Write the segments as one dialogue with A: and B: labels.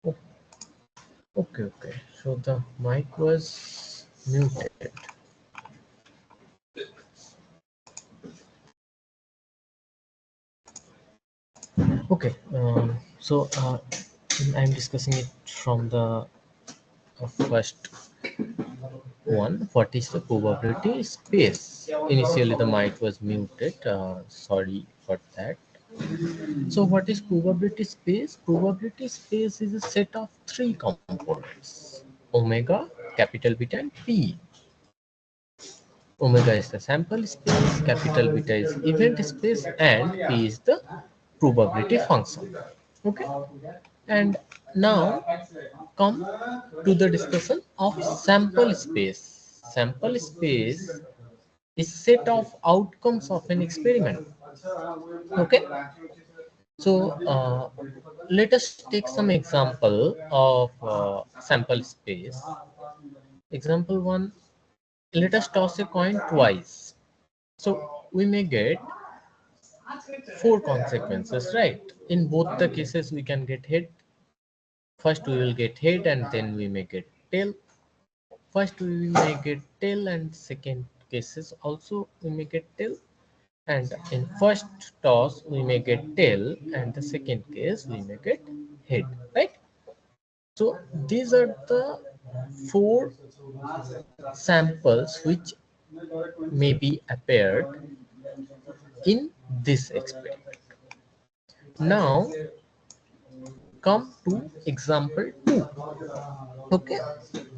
A: Oh, okay. So the mic was muted. Okay. So I'm discussing it from the first one. What is the probability space? Initially, the mic was muted. Sorry for that. So, what is probability space? Probability space is a set of three components: omega, capital beta, and p. Omega is the sample space, capital beta is event space, and p is the probability function. Okay, and now come to the discussion of sample space. Sample space is set of outcomes of an experiment. Okay, so let us take some example of sample space. Example one, let us toss a coin twice. So we may get four consequences, right? In both the cases, we can get head. First, we will get head, and then we may get tail. First, we may get tail, and second cases also we may get tail. And in first toss, we may get tail, and the second case we may get head, right? So these are the four samples which may be appeared in this experiment. Now come to example 2. Okay,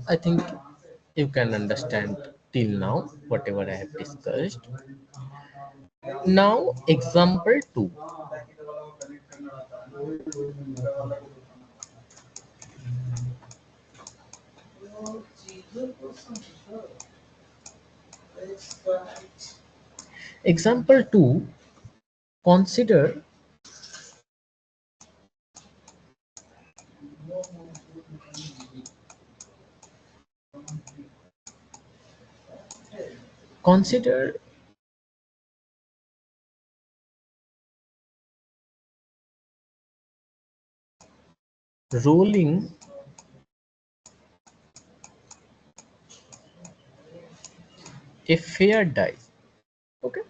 A: I think you can understand till now whatever I have discussed. Now example 2. Example 2, consider consider rolling a fair dice. Okay,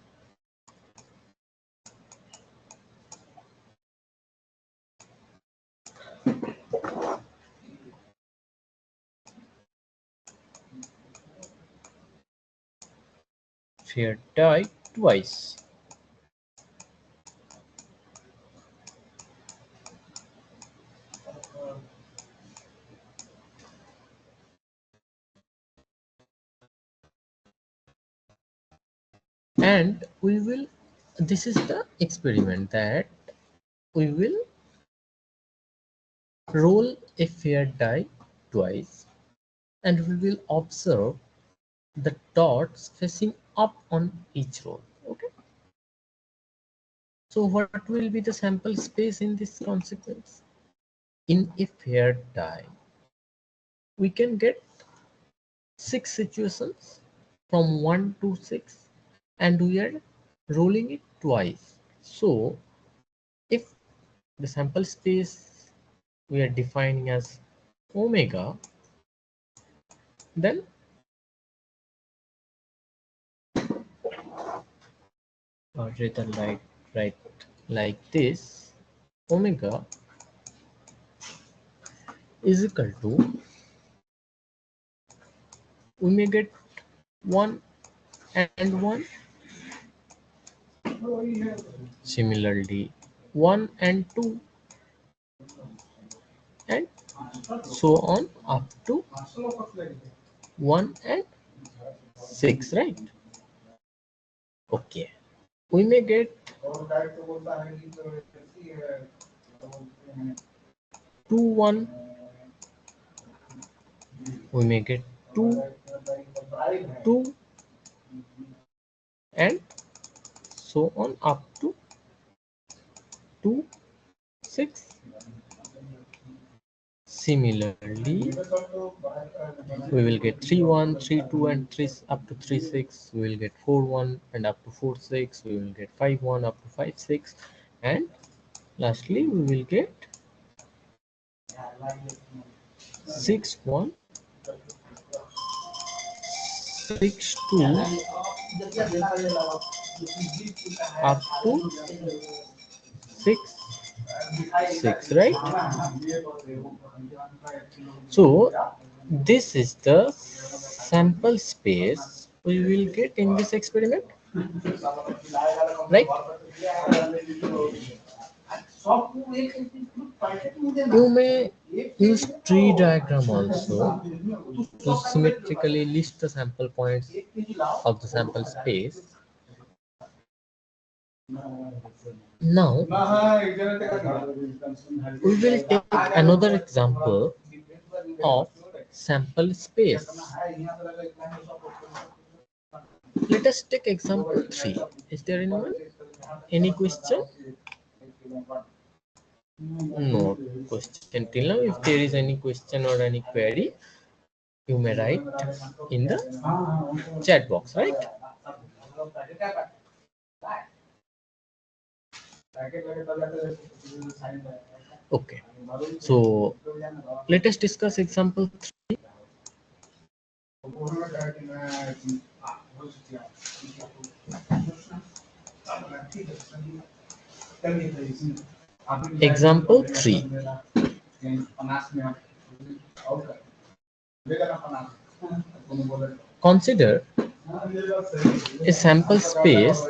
A: fair die twice, and we will, this is the experiment that we will roll a fair die twice, and we will observe the dots facing up on each roll. Okay, so what will be the sample space in this consequence? In a fair die, we can get 6 situations from 1 to 6, and we are rolling it twice. So if the sample space we are defining as omega, then or rather right like this, omega is equal to, we may get 1 and 1, similarly 1 and 2, and so on up to 1 and 6, right? Okay, we may get 2 1, we may get 2 2, and so on up to 2 6. Similarly, we will get 3 1 3 2, and 3 up to 3 6. We will get 4 1 and up to 4 6. We will get 5 1 up to 5 6, and lastly we will get 6 1 6 2 up to 6 6, right? So this is the sample space we will get in this experiment, right? You may use tree diagram also to symmetrically list the sample points of the sample space. Now we will take another example of sample space. Let us take example 3. Is there anyone? Any question? No question till now. If there is any question or any query, you may write in the chat box, right? Okay. So let us discuss example 3. Example 3. Consider a sample space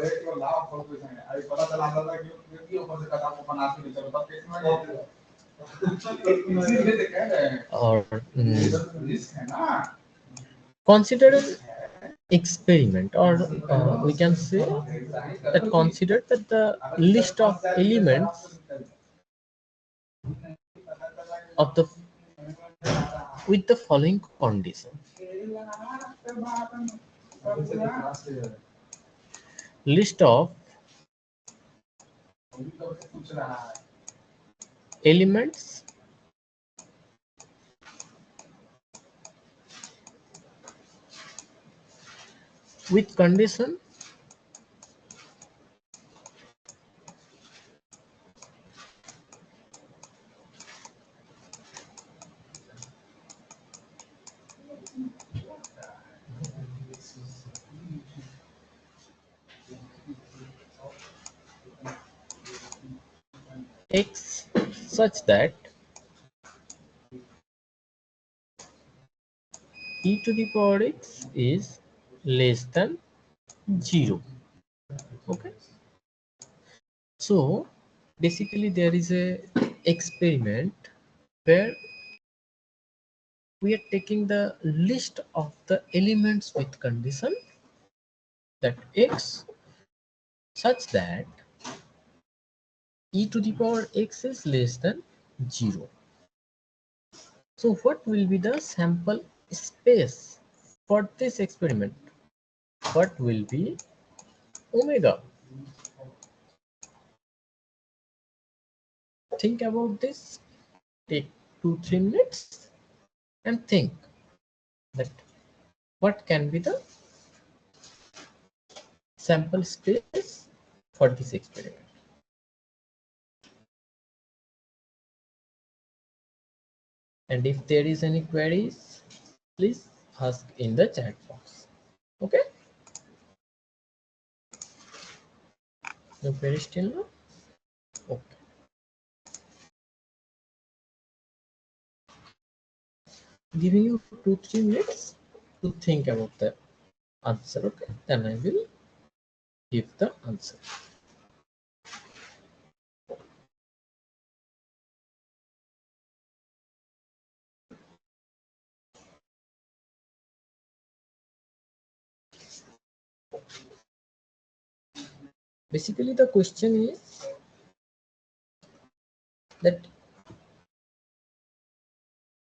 A: or consider an experiment, or we can say that consider that the list of elements of the with the following condition. List of elements with condition x such that e to the power x is less than 0. Okay, so basically there is a experiment where we are taking the list of the elements with condition that x such that e to the power x is less than 0. So what will be the sample space for this experiment? What will be omega? Think about this. Take 2-3 minutes and think that what can be the sample space for this experiment. And if there is any queries, please ask in the chat box. Okay? No queries till now? Okay. Giving you 2-3 minutes to think about the answer. Okay, then I will give the answer. Basically, the question is that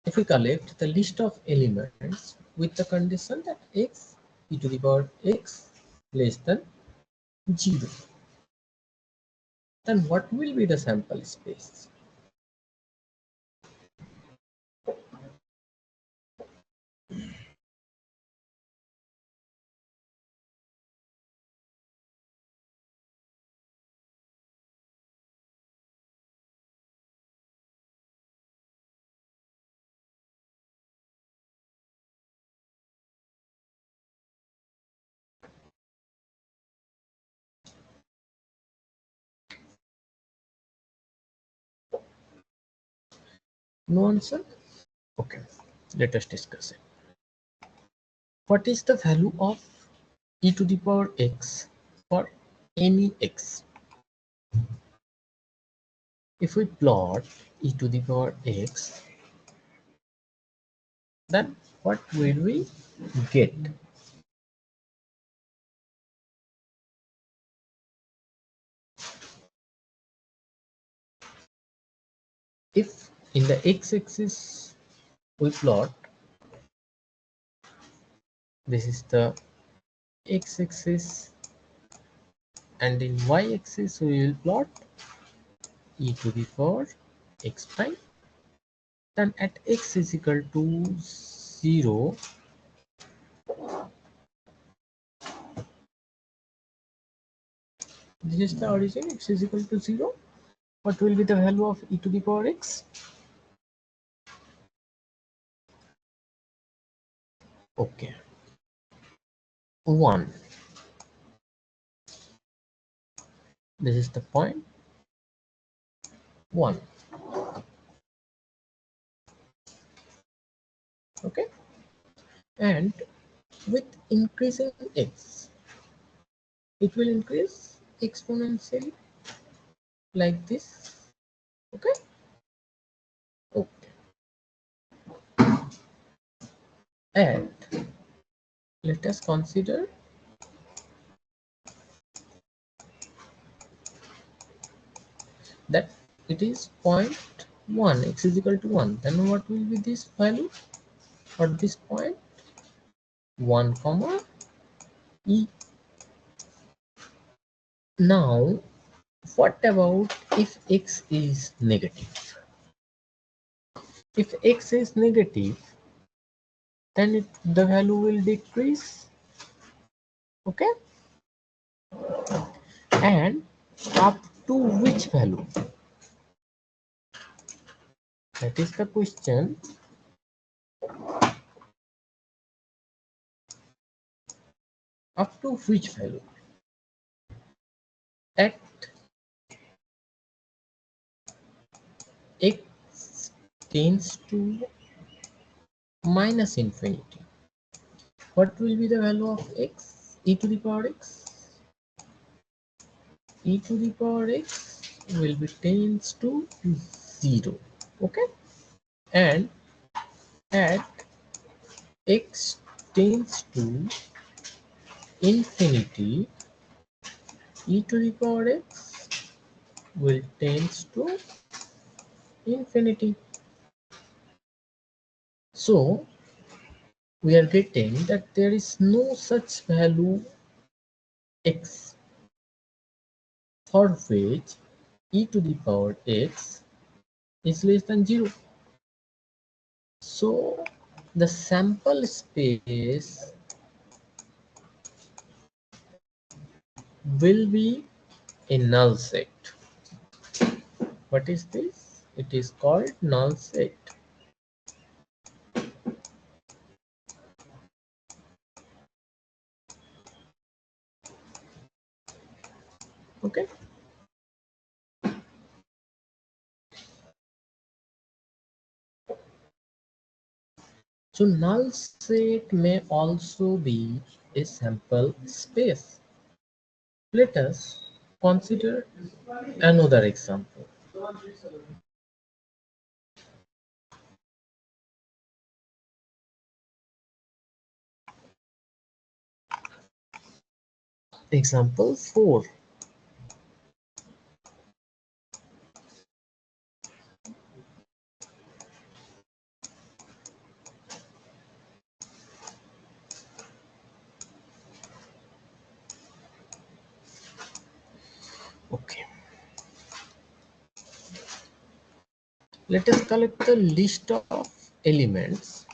A: if we collect the list of elements with the condition that x e to the power x less than 0, then what will be the sample space? No answer? Okay, let us discuss it. What is the value of e to the power x for any x? If we plot e to the power x, then what will we get? If in the x-axis we plot, this is the x-axis, and in y-axis we will plot e to the power x prime. Then at x is equal to 0, this is the origin, x is equal to 0. What will be the value of e to the power x? Okay, 1. This is the point 1. Okay, and with increasing x, it will increase exponentially like this. Okay, okay, and let us consider that it is point 1, x is equal to 1. Then what will be this value for this point? 1 comma e. Now what about if x is negative? If x is negative, then the value will decrease. Okay, and up to which value? That is the question. Up to which value? At x tends to minus infinity, what will be the value of x? E to the power x? E to the power x will be tends to 0. Okay, and at x tends to infinity, e to the power x will tends to infinity. So we are getting that there is no such value x for which e to the power x is less than 0. So the sample space will be a null set. What is this? It is called null set. Okay. So null set may also be a sample space. Let us consider another example. Example 4. Okay. Let us collect the list of elements.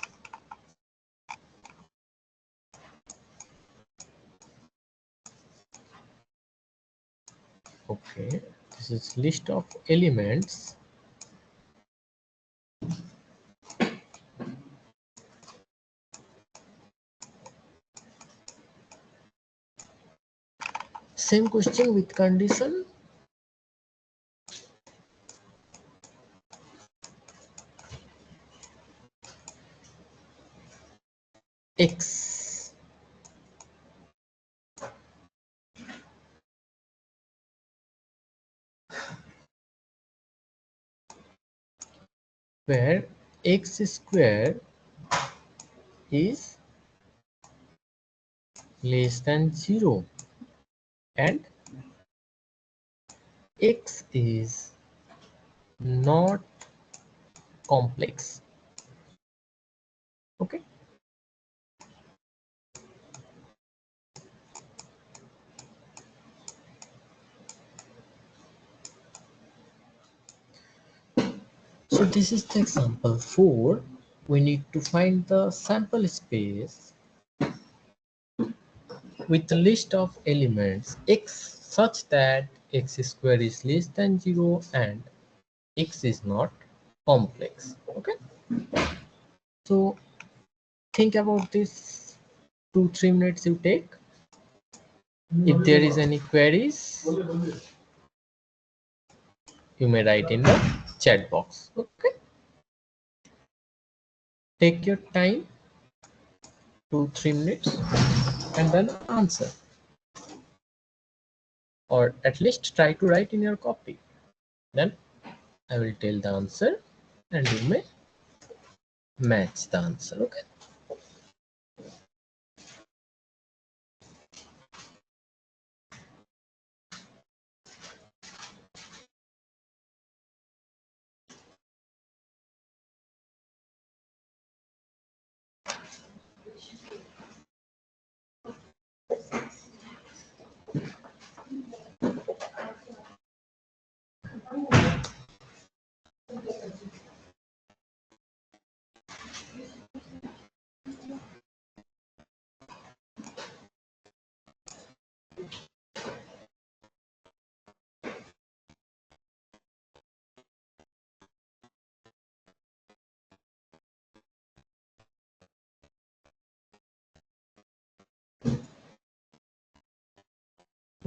A: Okay, this is list of elements. Same question with condition. X, where x square is less than 0 and x is not complex. Okay, so this is the example 4. We need to find the sample space with a list of elements x such that x square is less than 0 and x is not complex. Okay, so think about this 2-3 minutes you take. If there is any queries, you may write in the chat box. Okay, take your time, 2-3 minutes, and then answer, or at least try to write in your copy. Then I will tell the answer and you may match the answer. Okay,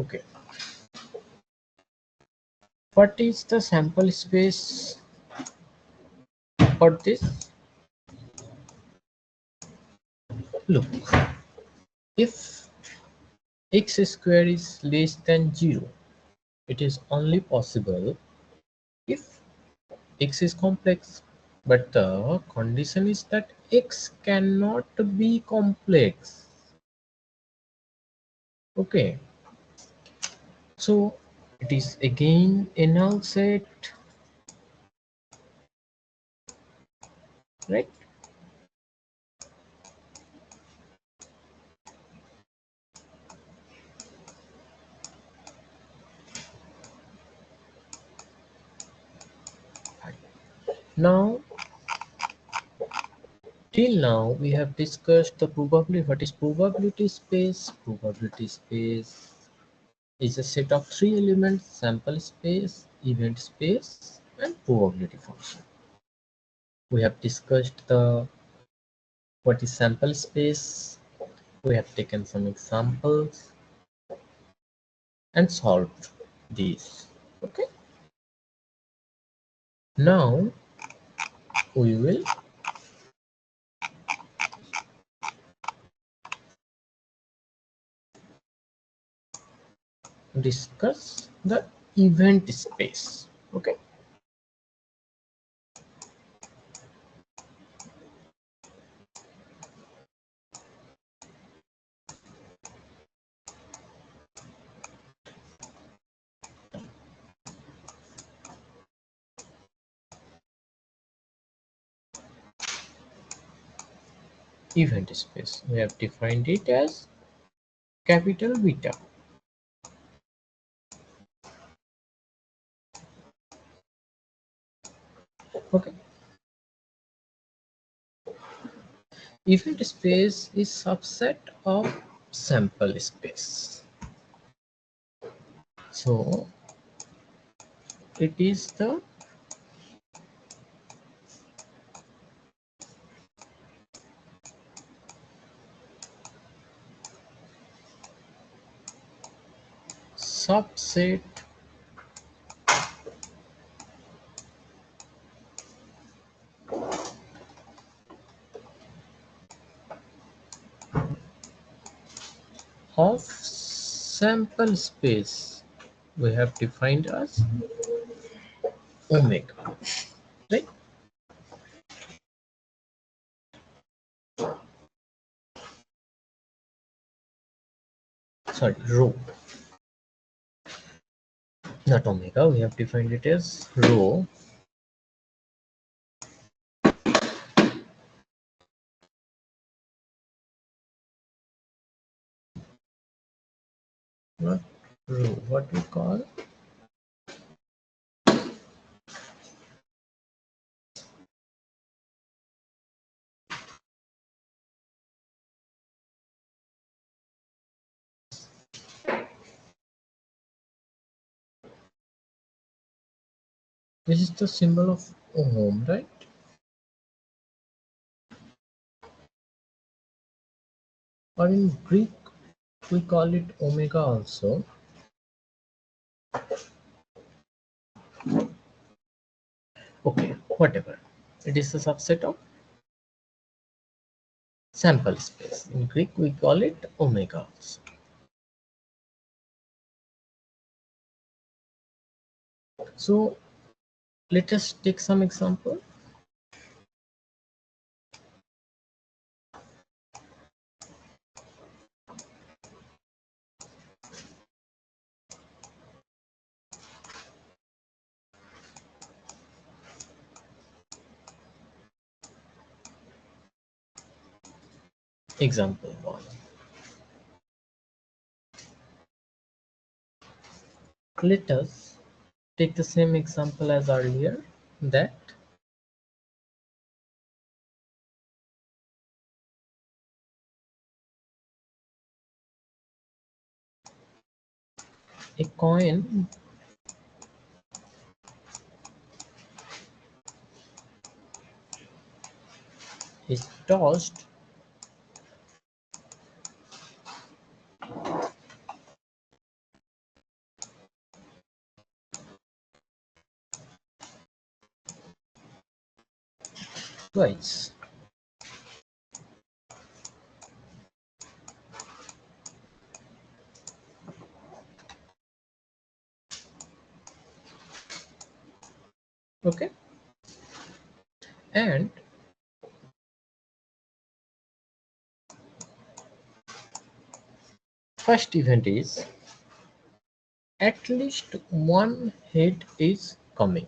A: okay. What is the sample space for this? Look, if x square is less than 0, it is only possible if x is complex. But the condition is that x cannot be complex. Okay, so it is again a null set, right? Now, till now we have discussed the probability. What is probability space? Probability space is a set of 3 elements: sample space, event space, and probability function. We have discussed the what is sample space. We have taken some examples and solved these. Okay, now we will discuss the event space. Okay, event space, we have defined it as capital beta. Okay, event space is subset of sample space, so it is the subset of sample space we have defined as omega, right? Sorry, rho, not omega. We have defined it as rho, not rho. What we call this is the symbol of ohm, right? Or in Greek we call it omega also. Okay, whatever. It is a subset of sample space. In Greek we call it omega also. So let us take some example. Example 1. Let us take the same example as earlier, that a coin is tossed twice. Okay, and first event is at least one head is coming.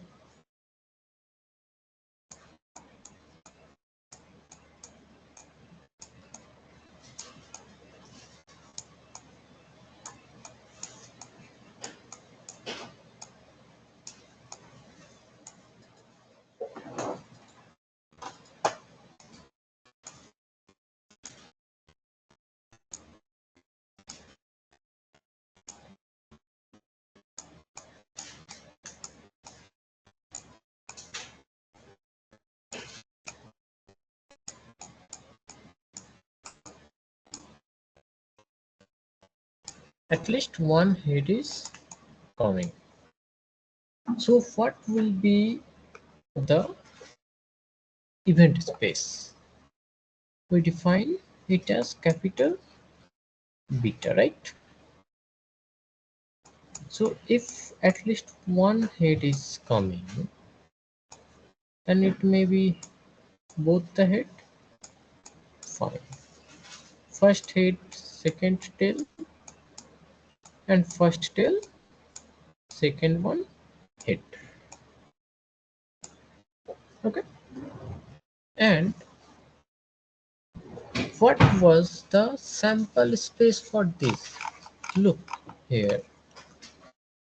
A: At least one head is coming. So what will be the event space? We define it as capital beta, right? So if at least one head is coming, then it may be both the head. Fine. First head, second tail, and first tail, second one head. Okay. And what was the sample space for this? Look here.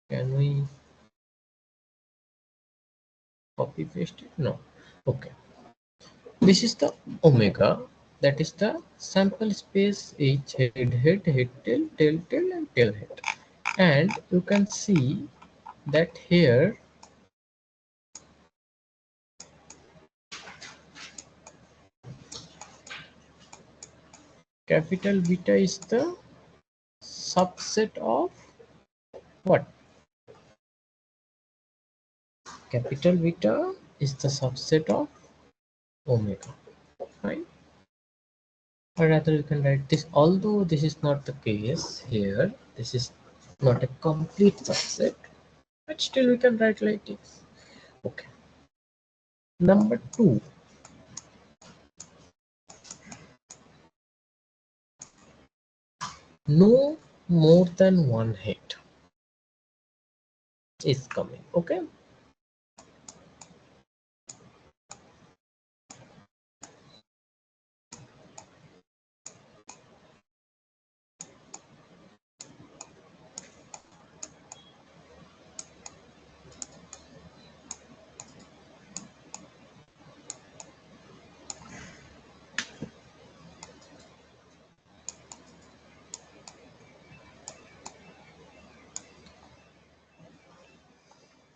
A: Can we copy paste it? No. Okay. This is the omega. That is the sample space, each head, tail, and tail head. And you can see that here capital beta is the subset of what? Capital beta is the subset of omega, right? or rather you can write this, although this is not the case here, this is not a complete subset, but still we can write like this. Okay. Number 2, no more than one head is coming. Okay.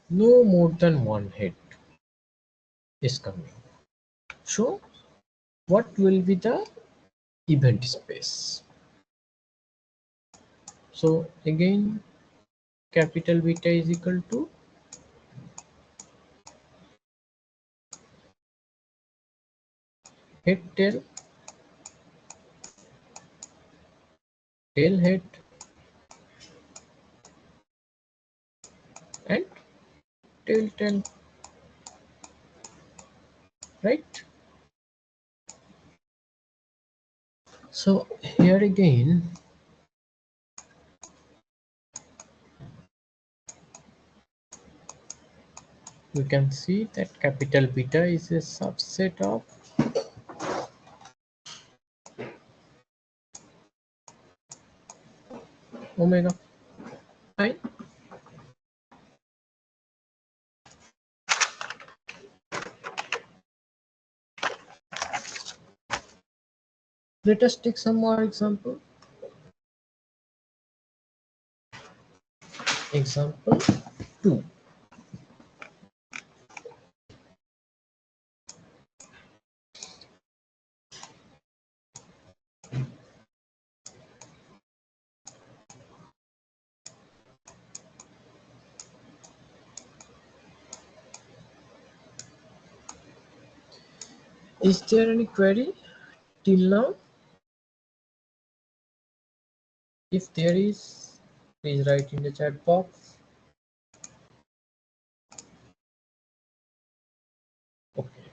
A: No more than one head is coming. So what will be the event space? So again, capital beta is equal to head tail, tail head, and tail tail, right? So here again, you can see that capital beta is a subset of omega. Fine. Let us take some more example. Example 2. Is there any query till now? If there is, please write in the chat box. Okay.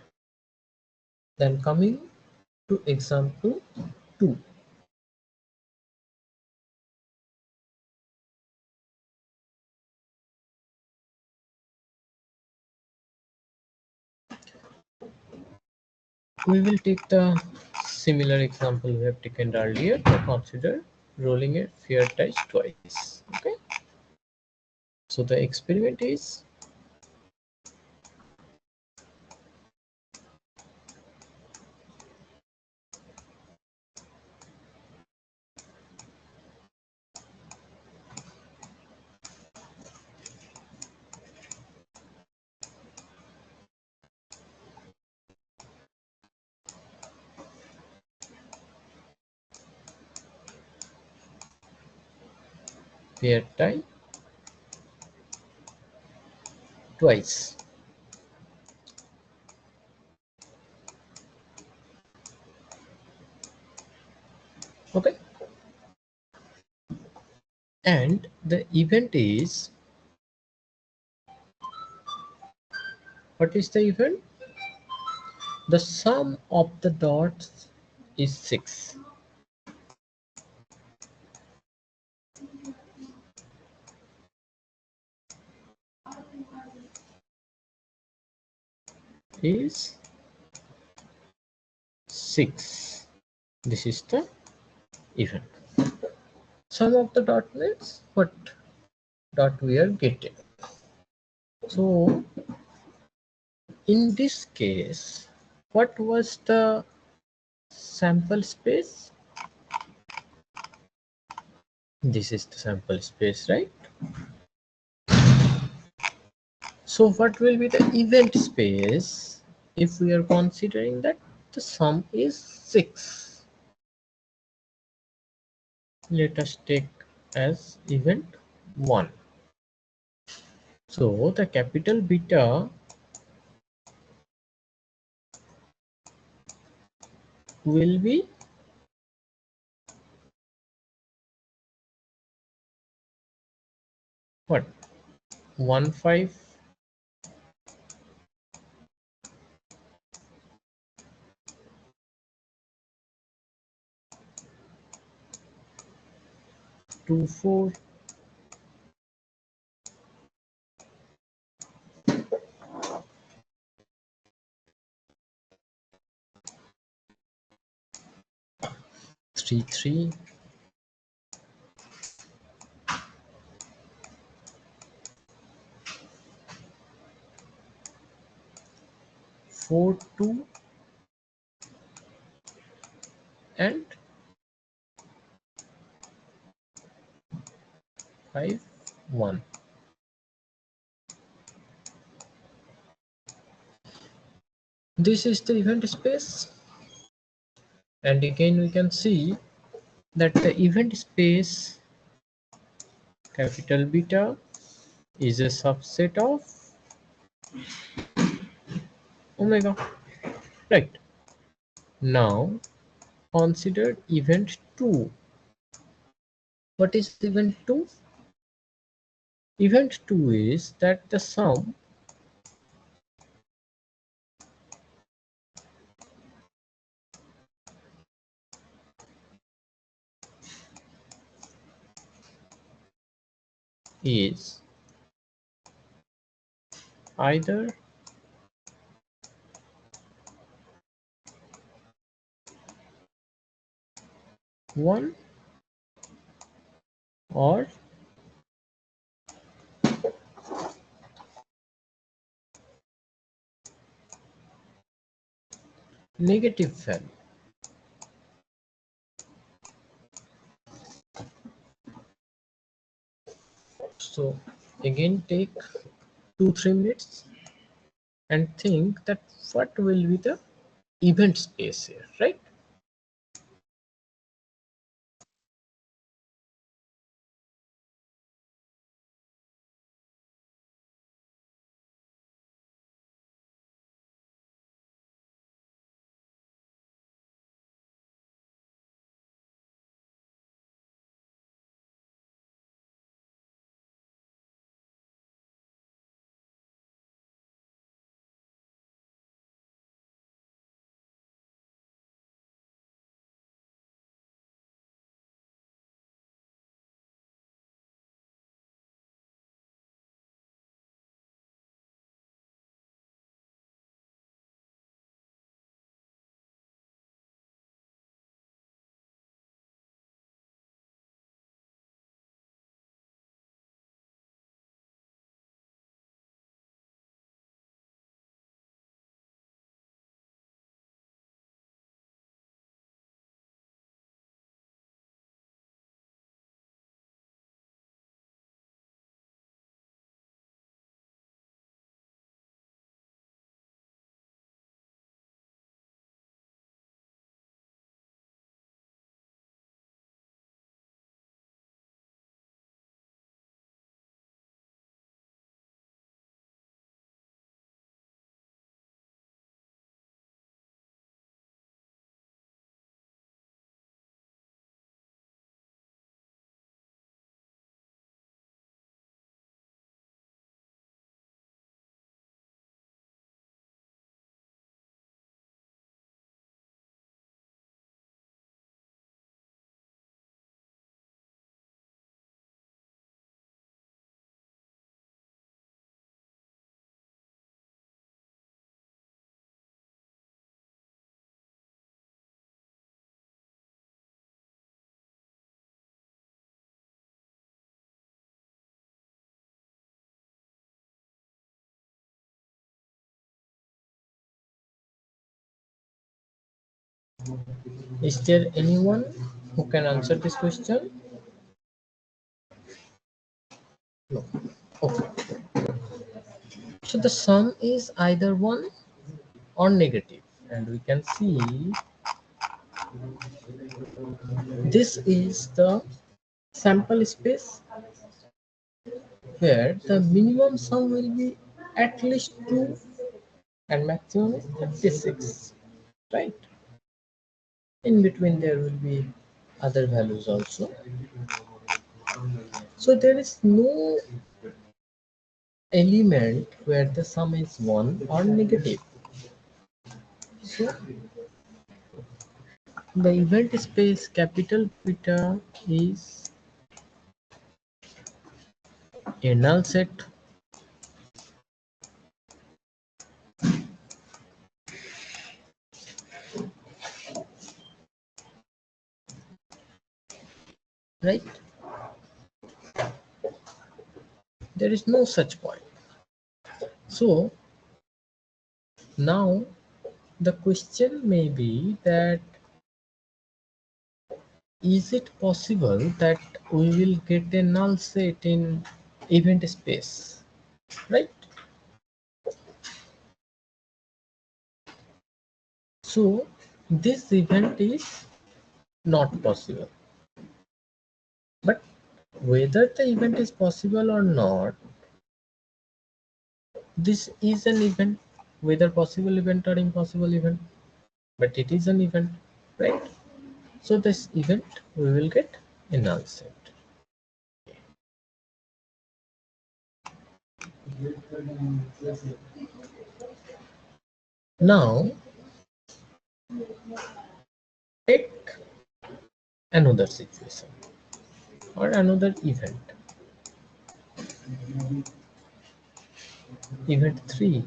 A: Then coming to example 2. We will take the similar example we have taken earlier to consider rolling a fair dice twice. Okay. So the experiment is fair die twice. Okay. And the event is, what is the event? The sum of the dots is 6. Is 6. This is the event. Sum of the dot means what dot we are getting. So in this case, what was the sample space? This is the sample space, right? So what will be the event space if we are considering that the sum is 6? Let us take as event 1. So the capital beta will be what 1524 33 42 and 51. This is the event space, and again we can see that the event space capital beta is a subset of omega, right? Now consider event 2. What is event 2? Event 2 is that the sum is either 1 or negative value. So again take 2-3 minutes and think that what will be the event space here, right? Is there anyone who can answer this question? No. Okay. So the sum is either 1 or negative, and we can see this is the sample space where the minimum sum will be at least 2 and maximum is 36, right? In between there will be other values also. So there is no element where the sum is 1 or negative. So the event space capital beta is a null set, right? There is no such point. So now the question may be that is it possible that we will get a null set in event space, right? So this event is not possible. But whether the event is possible or not, this is an event, whether possible event or impossible event, but it is an event, right? So this event we will get a null set. Now take another situation or another event. Event 3.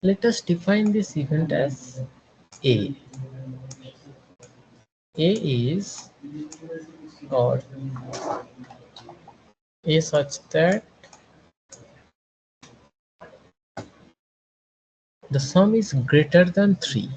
A: Let us define this event as A. A is or A such that the sum is greater than 3.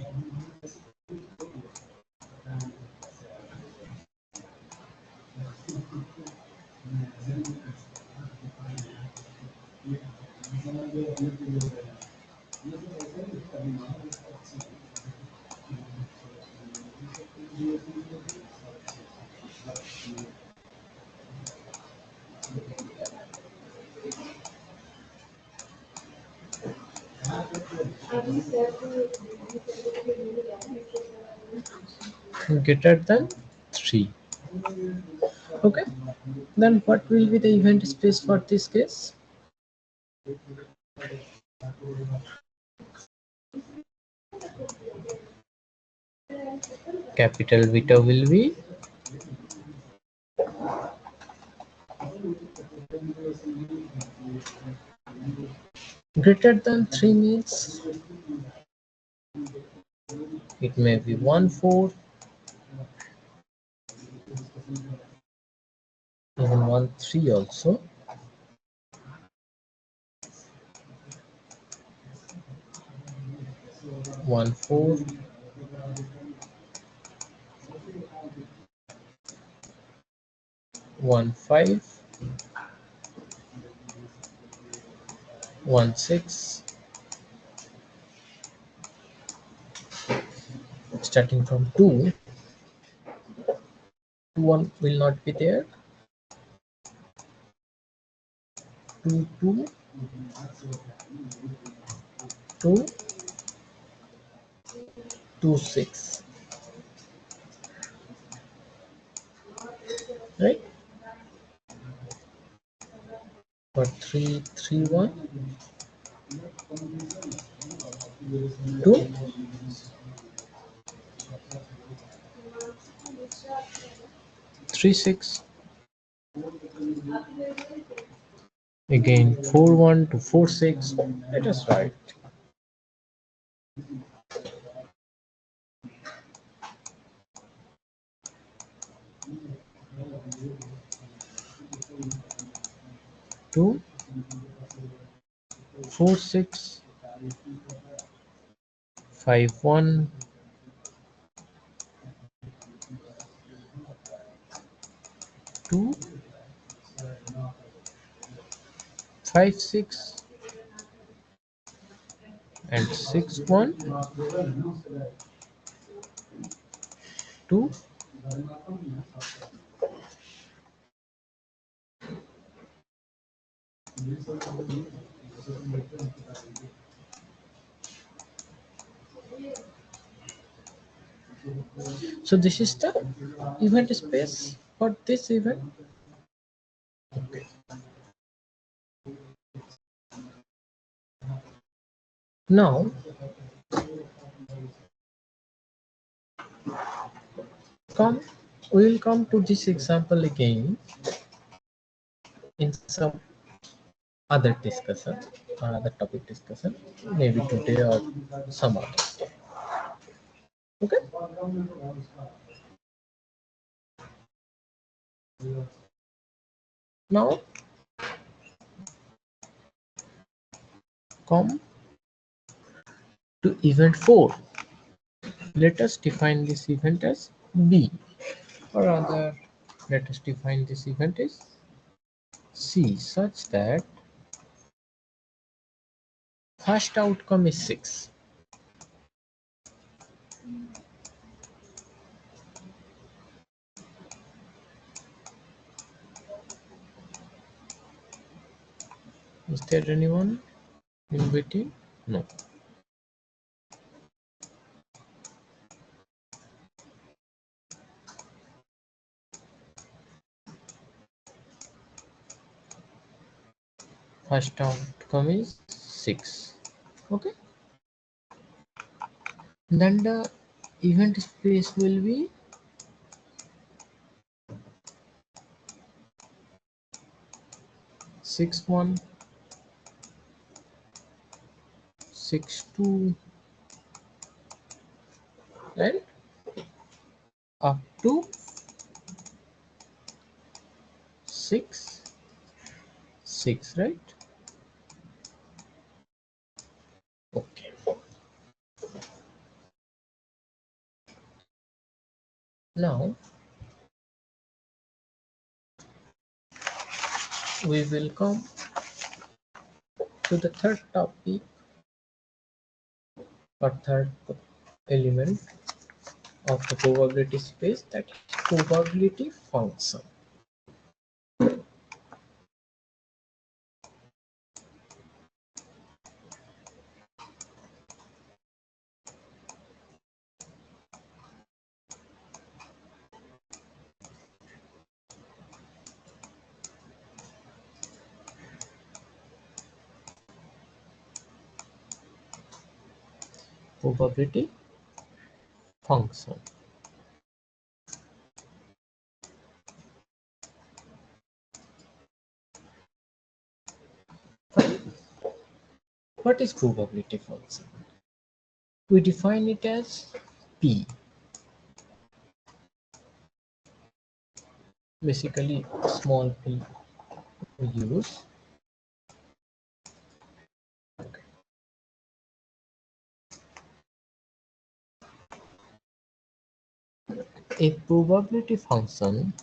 A: Greater than 3. Okay, then what will be the event space for this case? Capital beta will be greater than 3 means it may be 1 4, even 1 3 also. 1 4, 1 5, 1 6, starting from 2, 1 will not be there. 2 2, 2 2 6, right? For 3 3 1, 2 3 6, again 4 1 to 4 6. Let us write 2 4 6 5 1 2 5 6 and 6 1 2. So this is the event space for this event. Now come we will come to this example again in some other discussion, other topic discussion, maybe today or some other day. Okay. Now come to event 4. Let us define this event as B, or rather let us define this event as C, such that first outcome is 6. Is there anyone in between? No. First outcome is 6. Okay. Then the event space will be 6 1, 6 2, and up to 6 6, right? Okay. Now we will come to the third topic, or third element of the probability space, that is probability function. Probability function. Fine. What is probability function? We define it as P. Basically, small p we use. A probability function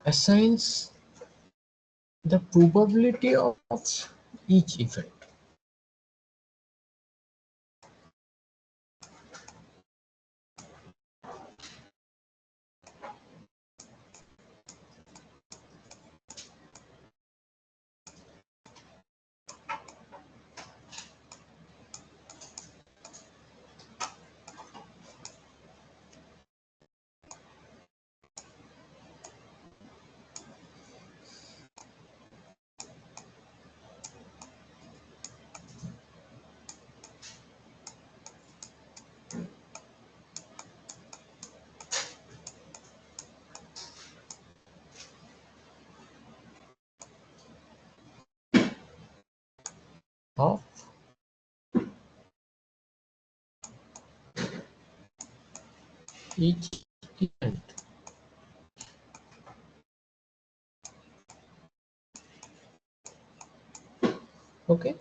A: assigns the probability of each event. Of each event. Okay.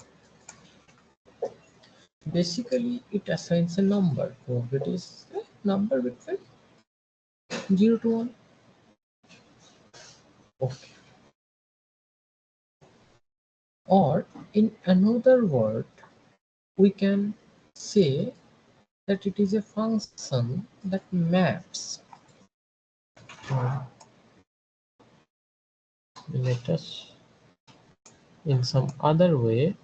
A: Basically, it assigns a number. Probability is a number between 0 to 1. Okay. Or in another word, we can say that it is a function that maps. Let us, in some other way,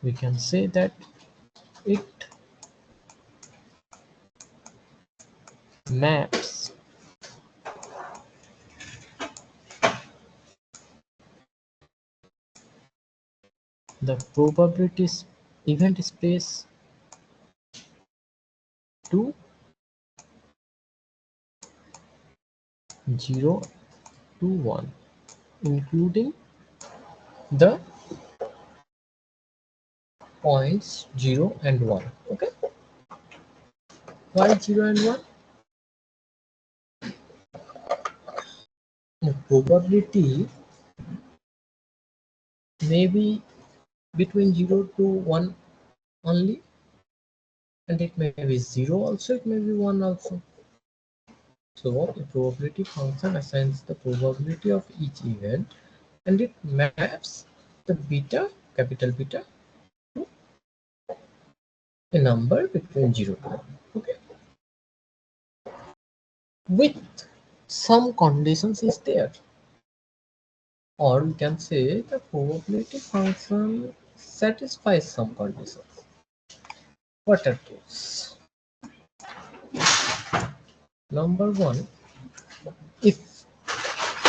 A: we can say that it maps the probabilities event space to 0 to 1, including the points 0 and 1. Okay, why 0 and 1? The probability may be between 0 to 1 only, and it may be 0 also, it may be 1 also. So a probability function assigns the probability of each event, and it maps the beta, capital beta, to a number between 0 to 1. Okay, with some conditions is there, or we can say the probability function satisfies some conditions. What are those? Number one, if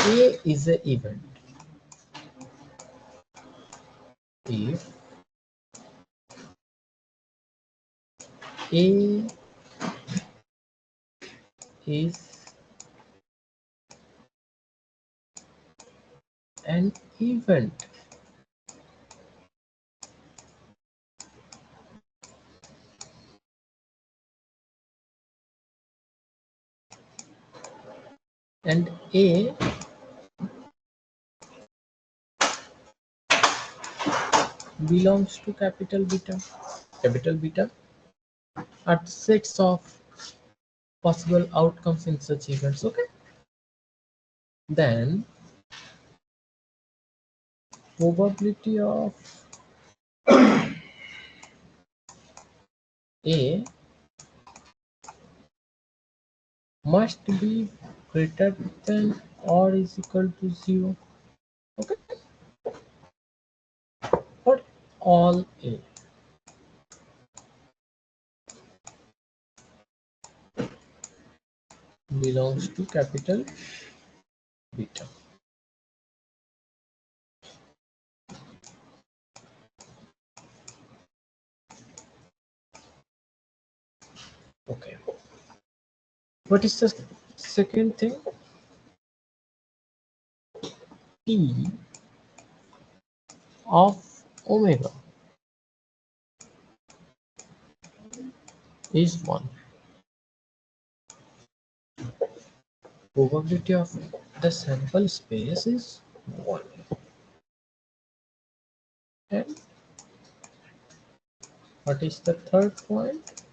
A: A is an event, if A is an event, and A belongs to capital beta are sets of possible outcomes in such events. Okay, then probability of A must be greater than or is equal to 0. Okay, for all A belongs to capital beta. Okay, what is the second thing? P of omega is 1. Probability of the sample space is 1. And what is the third point?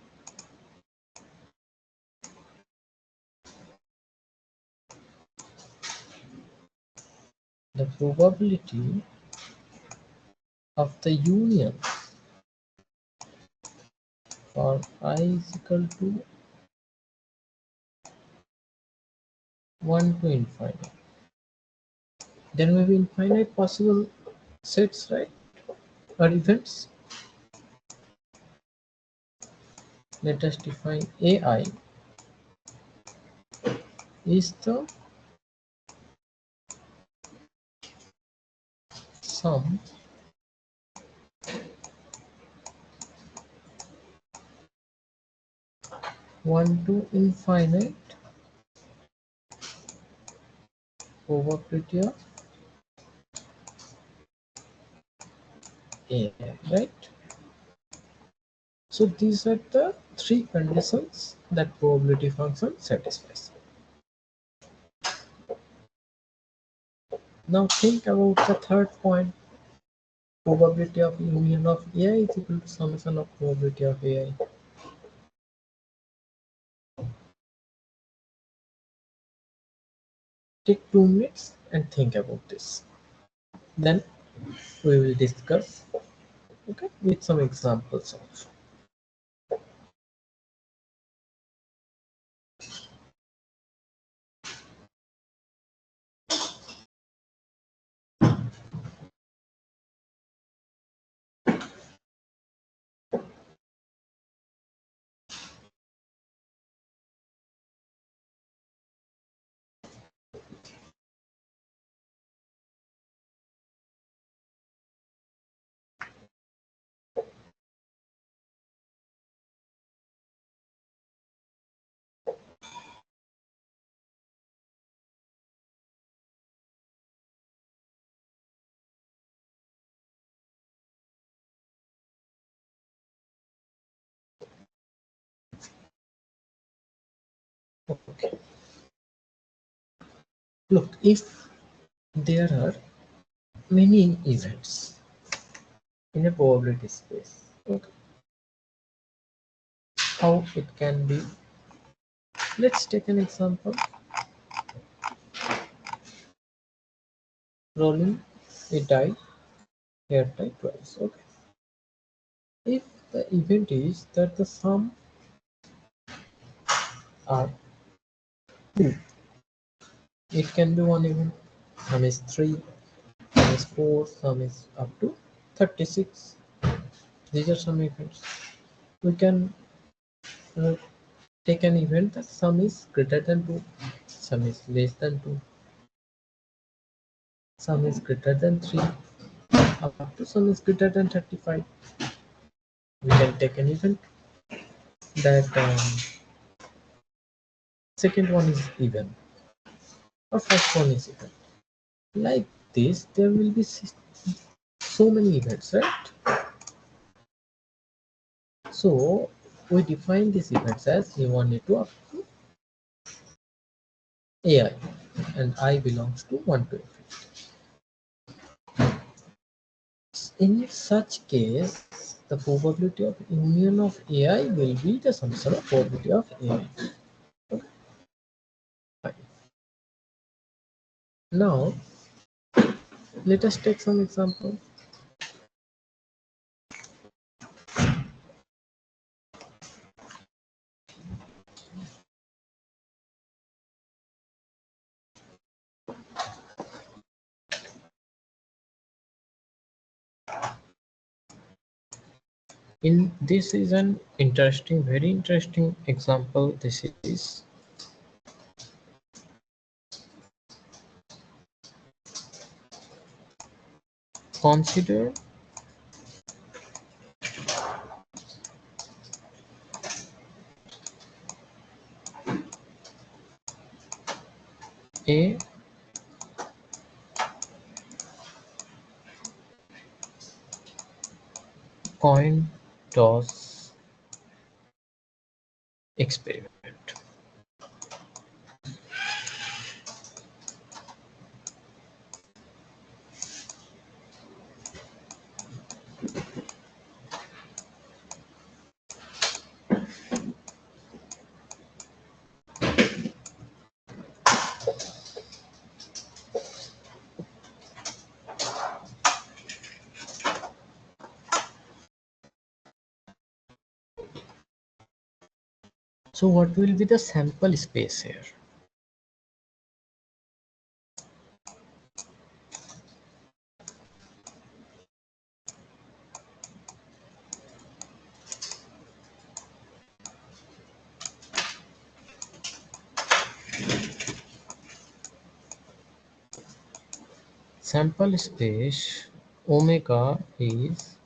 A: The probability of the union for I is equal to 1 to infinite. There may be infinite possible sets, right? Or events. Let us define AI is the sum one to infinite probability of AI, right? So these are the three conditions that probability function satisfies. Now think about the third point. Probability of union of AI is equal to summation of probability of AI. take 2 minutes and think about this. Then we will discuss, okay, with some examples also. Okay. Look, if there are many events in a probability space, okay, how it can be. Let's take an example. Rolling a die, hair tie twice. Okay. If the event is that the sum are 2, it can be one event. Sum is 3, sum is 4, sum is up to 36. These are some events. We can uh, take an event that sum is greater than 2, sum is less than 2, sum is greater than 3, up to sum is greater than 35. We can take an event that second one is even or first one is even. Like this, there will be so many events, right? So we define these events as A1, A2 up to AI, and I belongs to 1 to infinity. In such case, the probability of union of AI will be the summation of probability of AI. Okay, fine. Now, let us take some example. In this is an interesting, very interesting example. This is consider a coin toss experiment. So what will be the sample space here? Sample space omega is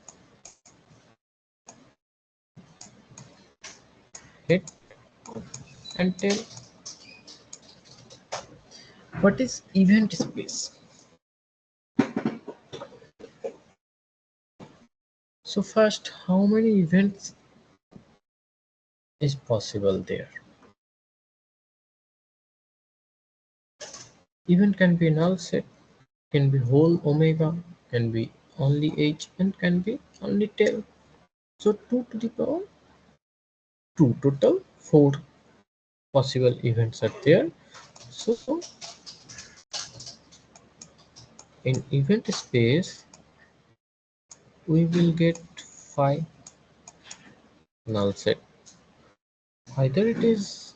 A: head and tail. What is event space? So first, how many events is possible there? Event can be null set, can be whole omega, can be only h, and can be only tail. So 2 to the power 2, total 4 possible events are there. So In event space, we will get phi null set. Either it is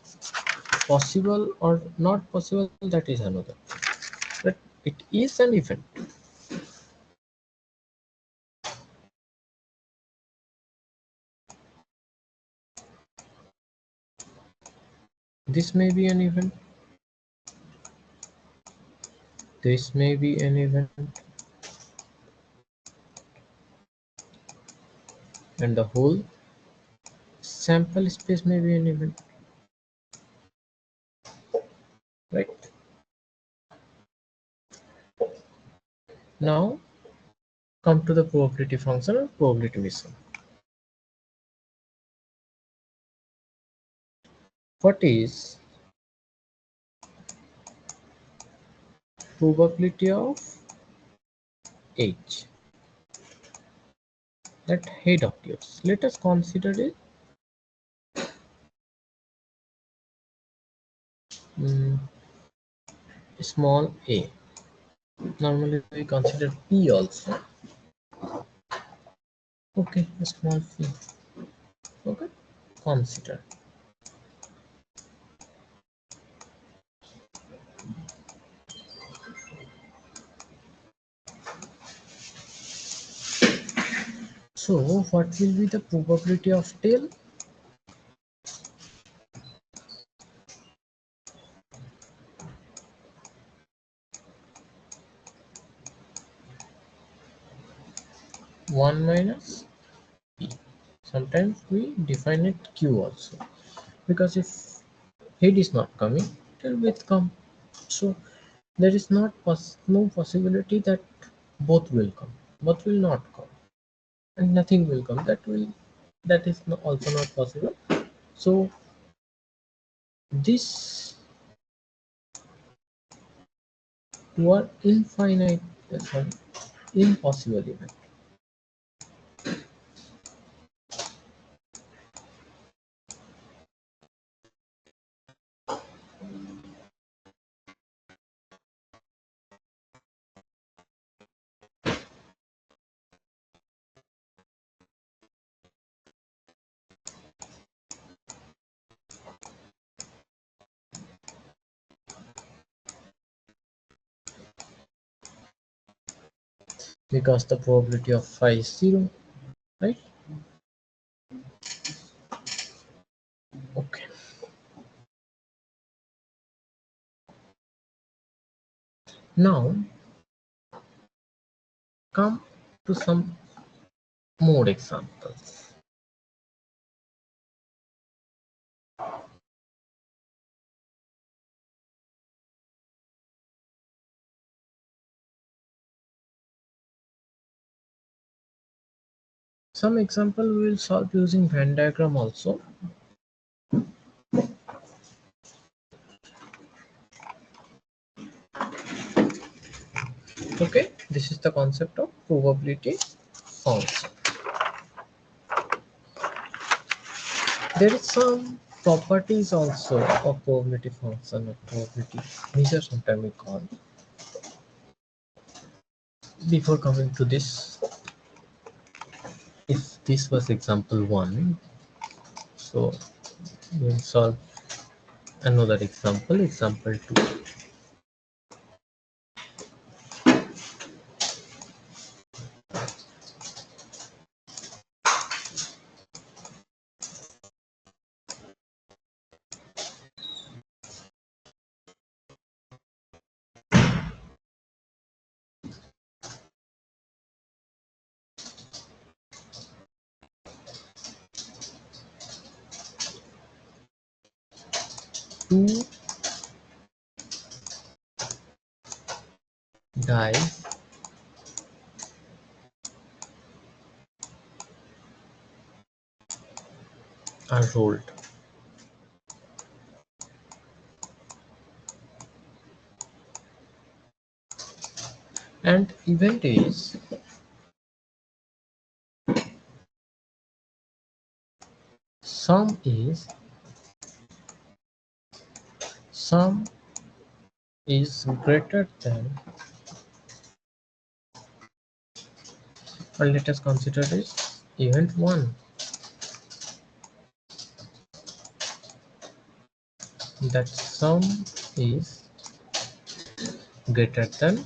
A: possible or not possible, that is another. But it is an event. This may be an event. This may be an event. And the whole sample space may be an event. Right? Now come to the probability function or probability mission. What is probability of H? That head occurs. Let us consider it mm, small a. Normally we consider p also. Okay, a small p. Okay, consider. So what will be the probability of tail? One minus p. Sometimes we define it q also, because if head is not coming, tail will come. So there is no possibility that both will come, both will not come, and nothing will come. That is also not possible. So this were infinite, sorry, impossible event. Because the probability of phi is 0, right? Okay. Now come to some more examples. Some example we will solve using Venn diagram also. Okay, this is the concept of probability function. There is some properties also of probability function or probability measure, sometimes we call. Before coming to this, if this was example 1, so we will solve another example, example 2. Two dice are rolled. And event is sum is greater than And let us consider this event 1. That sum is greater than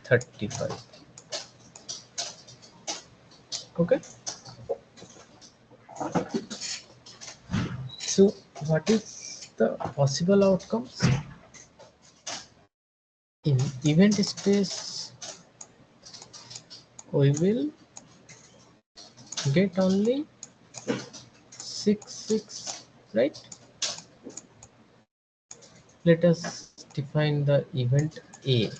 A: 35. Okay. So what is the possible outcomes? In event space, we will get only 6, right? Let us define the event A.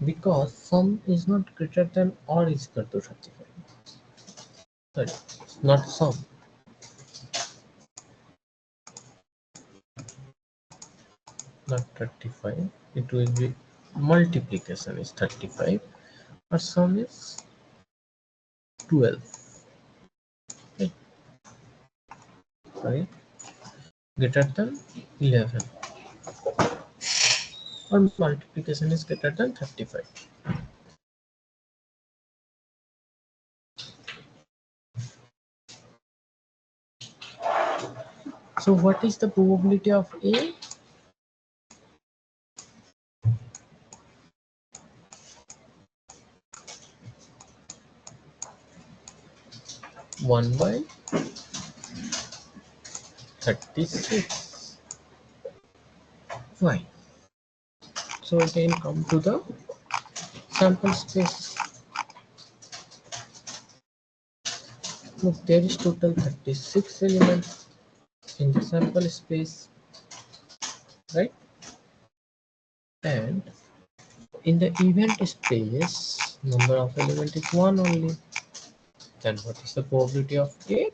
A: Because sum is not greater than or is equal to 35. Sorry, not sum. Not 35. It will be multiplication is 35. Or sum is 12. Okay. Sorry, greater than 11. Or multiplication is greater than 35. So what is the probability of A? 1/36. Why? So again come to the sample space. Look, there is total 36 elements in the sample space, right? And in the event space, number of element is 1 only. Then what is the probability of A?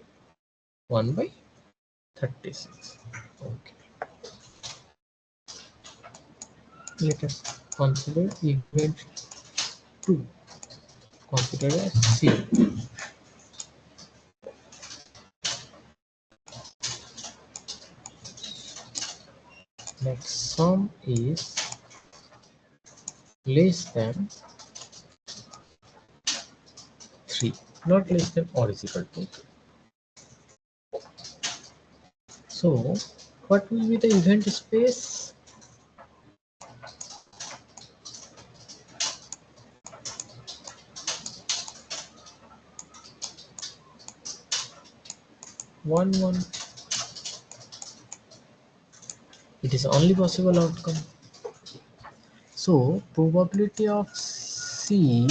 A: 1/36. Okay. Let us consider event 2. Consider as C. Next sum is less than 3, not less than or is equal to. So what will be the event space? One. It is only possible outcome. So probability of C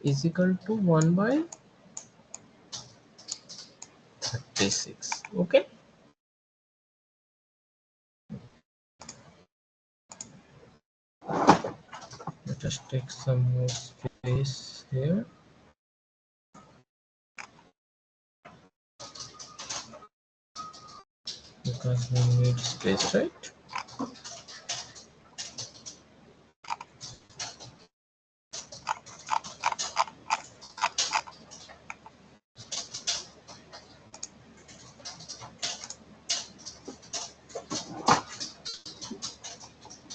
A: is equal to 1/36. Okay. Let us take some more space here. Because we need space, right?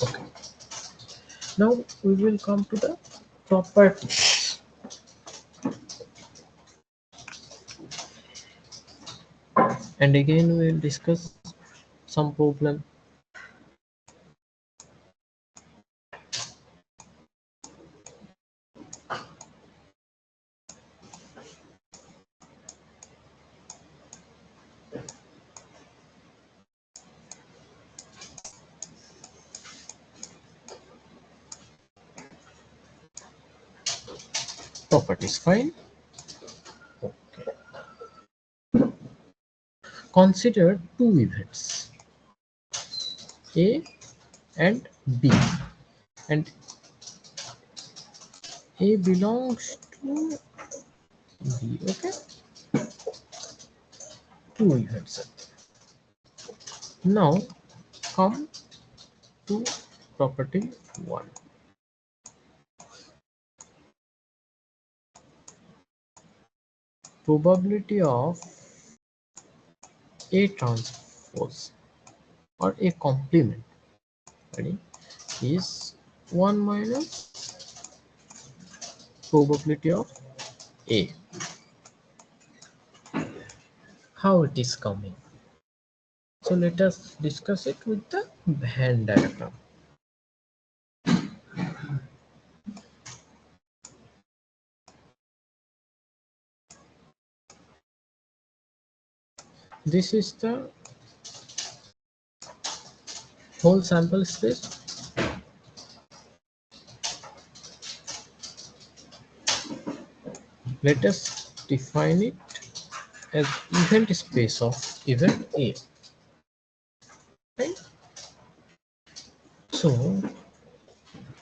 A: Okay. Now we will come to the properties. And again we will discuss some problem. Properties fine. Okay. Consider two events A and B, and A belongs to B. Okay, two events are there. Now come to property 1. Probability of A transpose or A complement, ready, is 1 minus probability of A. How it is coming? So let us discuss it with the Venn diagram. This is the whole sample space. Let us define it as event space of event A. Right? So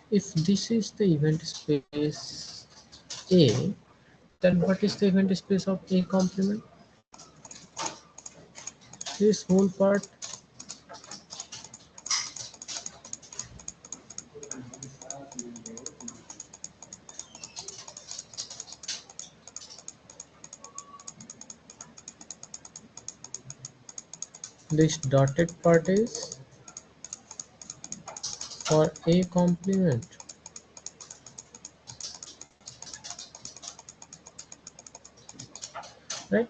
A: if this is the event space A, then what is the event space of A complement? This whole part. This dotted part is for A complement, right?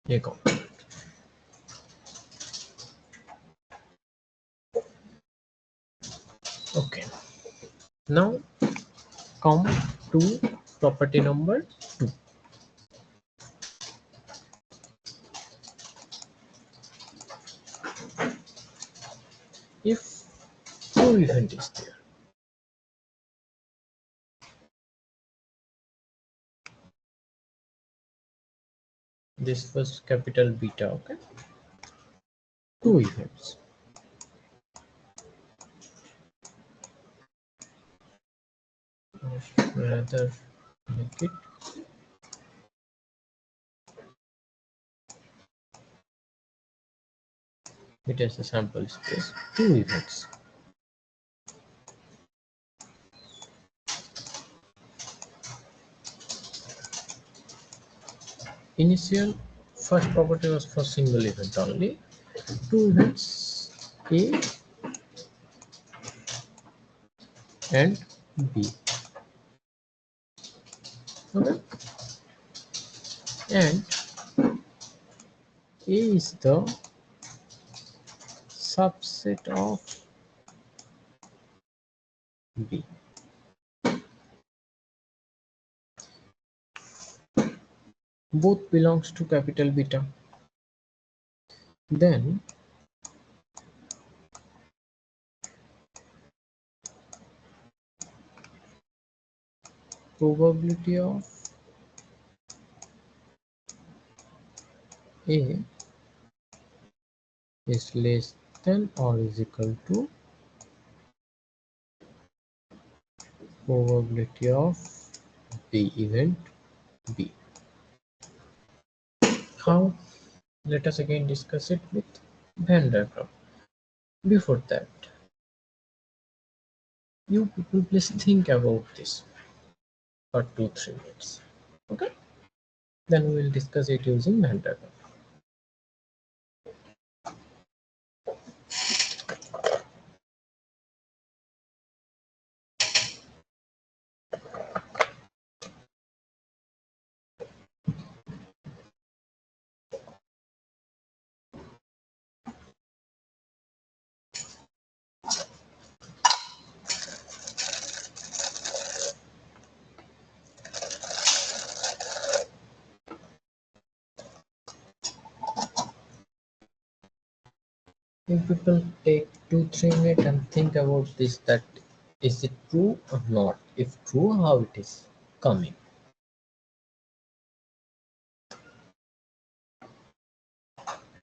A: A complement. Okay. Now come to property number 2. If true event is there, this was capital beta, okay? Two events. Rather make it as a sample space. Two events. Initial first property was for single event only. Two events A and B. Okay. And A is the subset of B. Both belongs to capital beta. Then probability of A is less than or is equal to probability of B event B. How? Let us again discuss it with Venn diagram. Before that, you people please think about this for 2-3 minutes. Okay? Then we will discuss it using Venn diagram. If people take 2-3 minutes and think about this, that is it true or not? If true, how it is coming?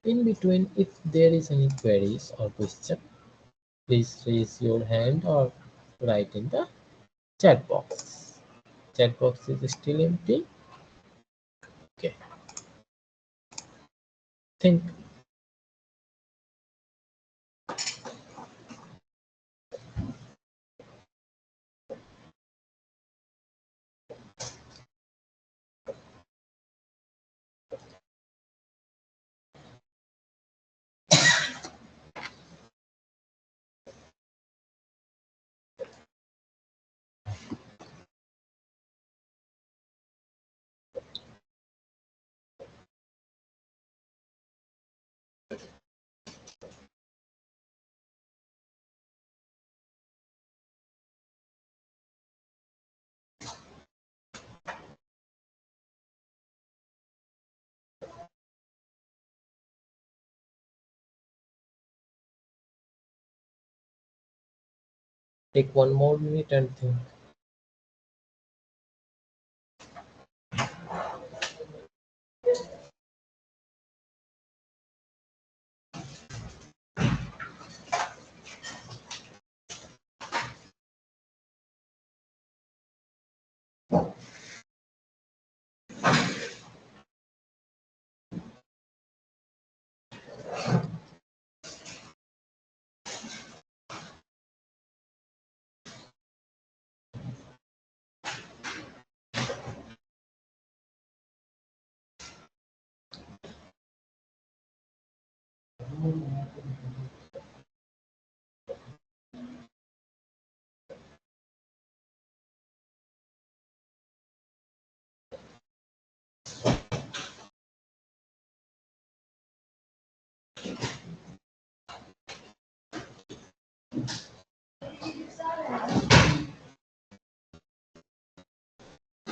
A: In between, if there is any queries or question, please raise your hand or write in the chat box. Chat box is still empty. Okay. Think. Take 1 more minute and think.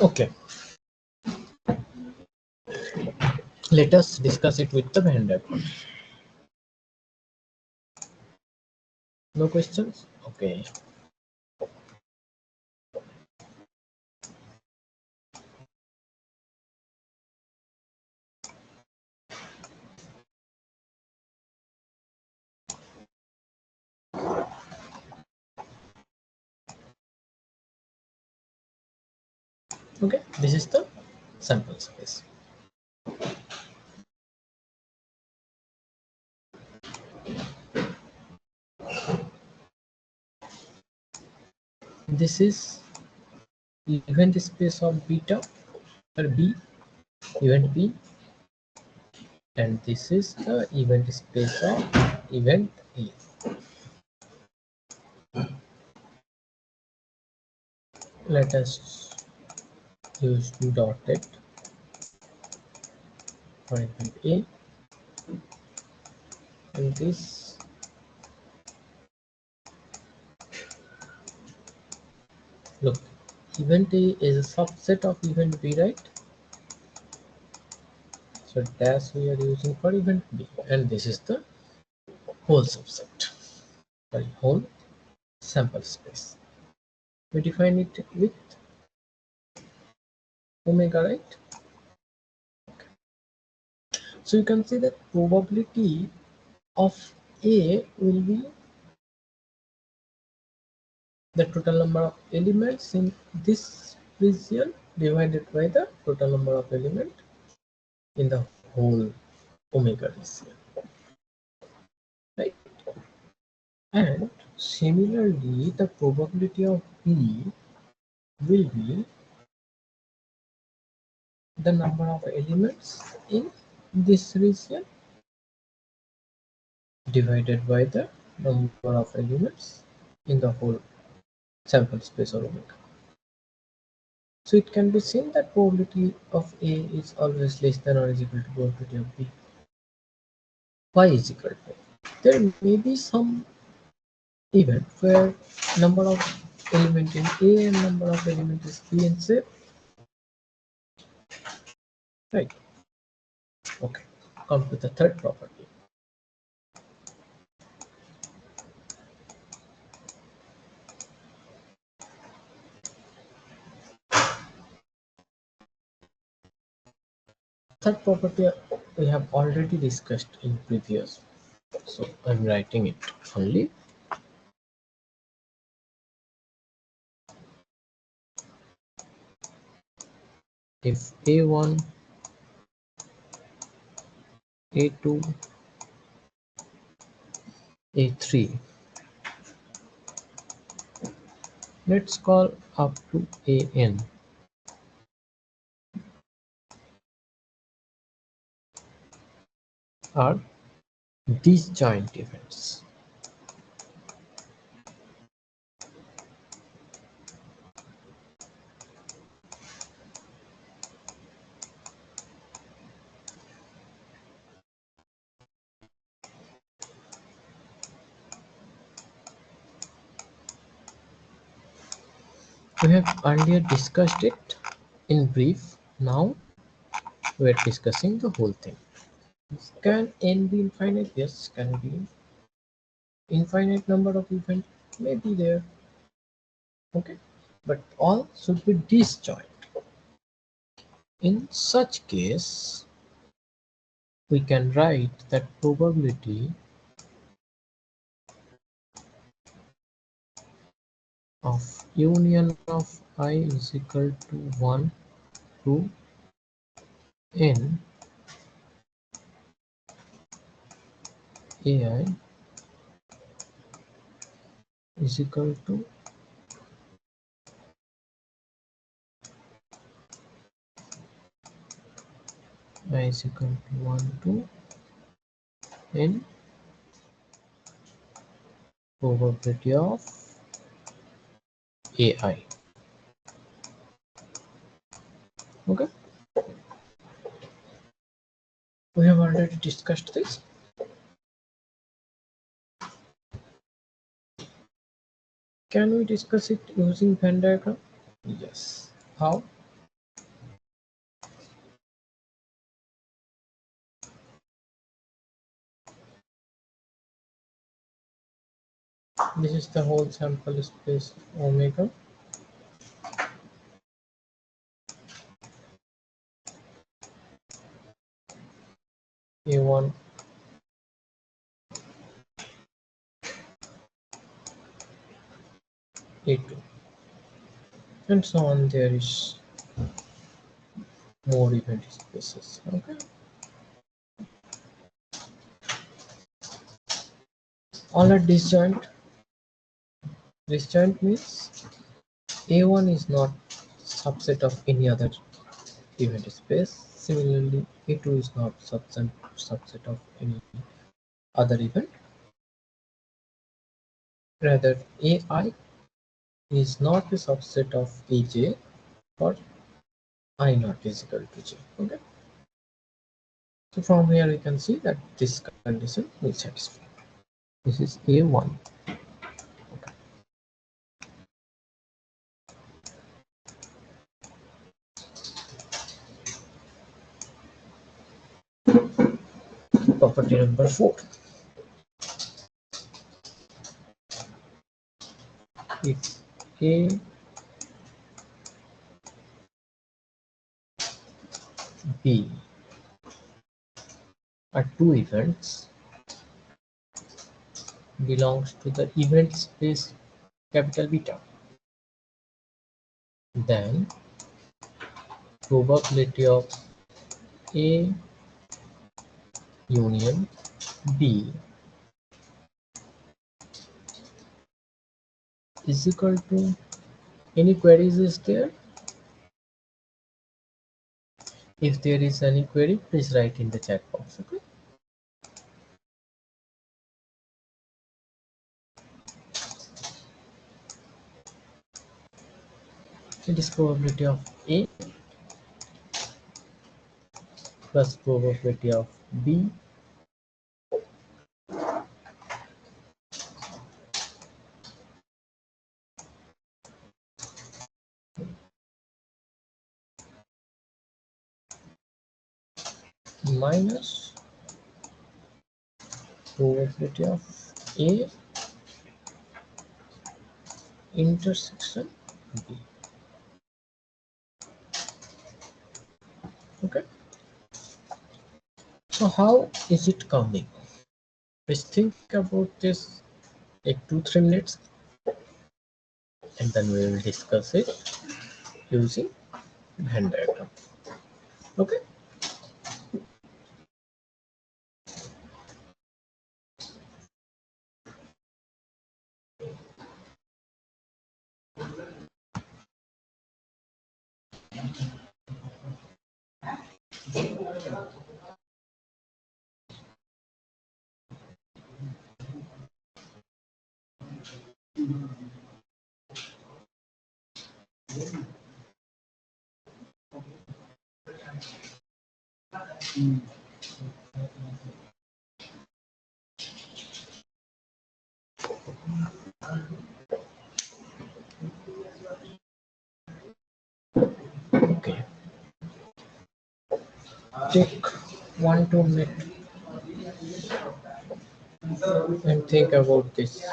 A: Okay, let us discuss it with the Venn diagram. No questions? Okay. Okay, this is the sample space. This is event space of beta or B, event B, and this is the event space of event A. Let us use dotted for event A, and this, look, event A is a subset of event B, right? So dash we are using for event B, and this is the whole subset, sorry, whole sample space. We define it with omega, right? So you can see that probability of A will be the total number of elements in this region divided by the total number of elements in the whole omega region, right? And similarly, the probability of B will be the number of elements in this region divided by the number of elements in the whole sample space or omega. So it can be seen that probability of A is always less than or is equal to probability of B. Y is equal to. There may be some event where number of element in A and number of element is B and C. Right. Okay. Come to the third property. Third property we have already discussed in previous. So I'm writing it only. If A1, A2, A3, let's call up to AN, are disjoint events. We have earlier discussed it in brief. Now we are discussing the whole thing. Can n be infinite? Yes. Can be infinite number of events? May be there. Okay, but all should be disjoint. In such case, we can write that probability of union of I is equal to 1 to n ai is equal to I is equal to 1 to n probability of ai. Okay, we have already discussed this. Can we discuss it using Venn diagram? Yes. How? This is the whole sample space omega. A1, A2, and so on. There is more event spaces. Okay. All are disjoint. Disjoint means A1 is not subset of any other event space. Similarly, A2 is not subset of any other event. Rather, AI is not a subset of AJ or I naught is equal to J. Okay. So from here we can see that this condition will satisfy. This is A1. Property number 4. If A, B are two events belongs to the event space capital beta, then probability of A union B is equal to, any queries is there? If there is any query, please write in the chat box. Okay. It is probability of A plus probability of B minus probability of A intersection B. Okay. So how is it coming? Let's think about this like 2-3 minutes, and then we will discuss it using Venn diagram. Okay. Okay. Take 1-2 minutes and think about this.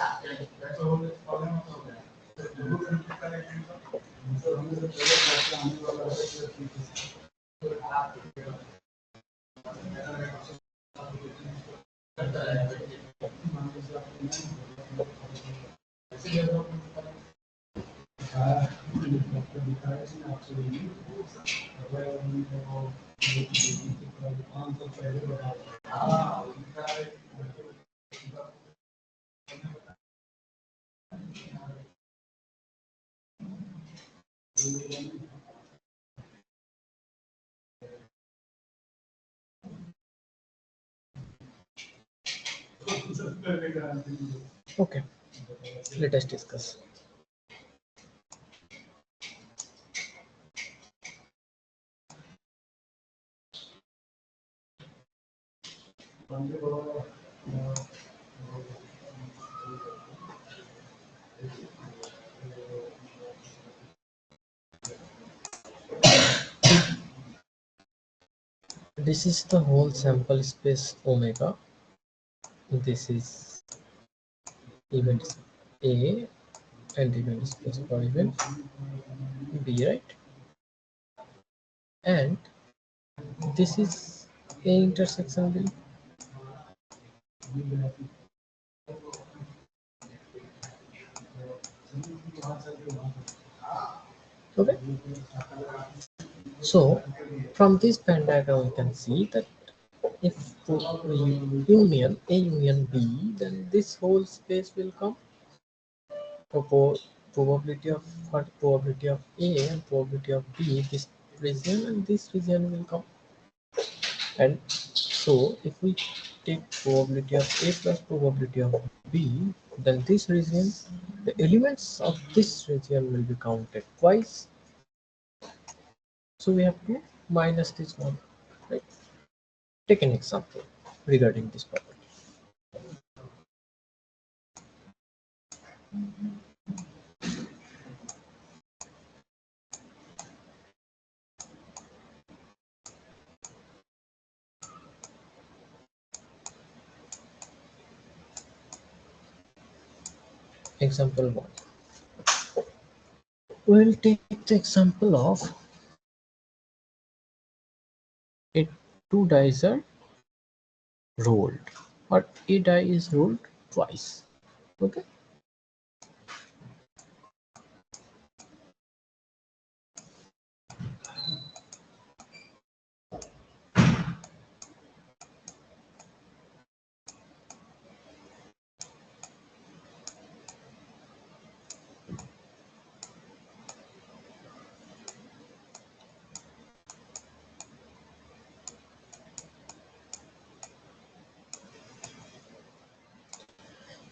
A: Okay, let us discuss. This is the whole sample space omega. This is event A and event space for event B, right? And this is A intersection B. Okay. So from this Venn diagram we can see that if we union A union B, then this whole space will come. Propo- Probability of what, probability of A and probability of B, this region and this region will come. And so if we take probability of A plus probability of B, then this region, the elements of this region will be counted twice. So we have to minus this one, right? Take an example regarding this property. Example 1. We'll take the example of it two dice are rolled, or a die is rolled twice. Okay.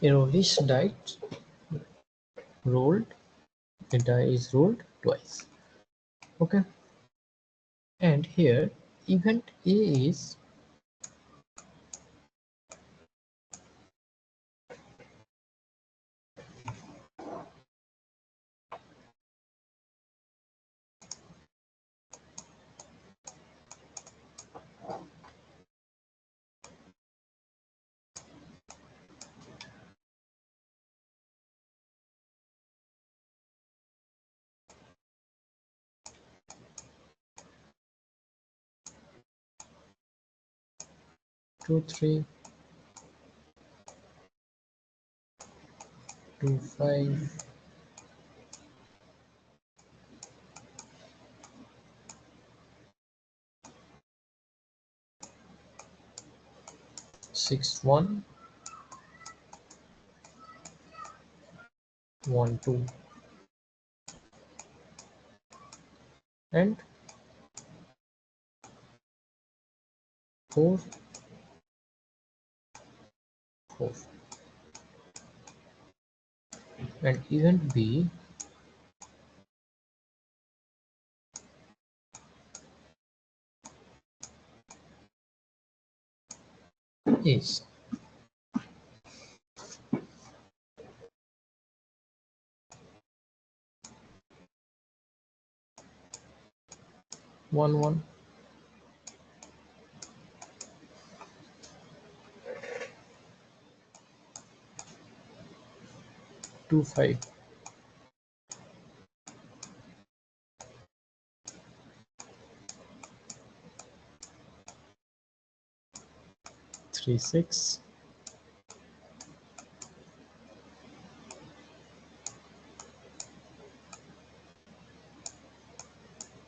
A: A rollish die rolled, a die is rolled twice. Okay. And here event A is two, three, 2, 5, 6, 1, 1, 2, and 4, 4. And event B is 1, 1, 2, 5. 3 6,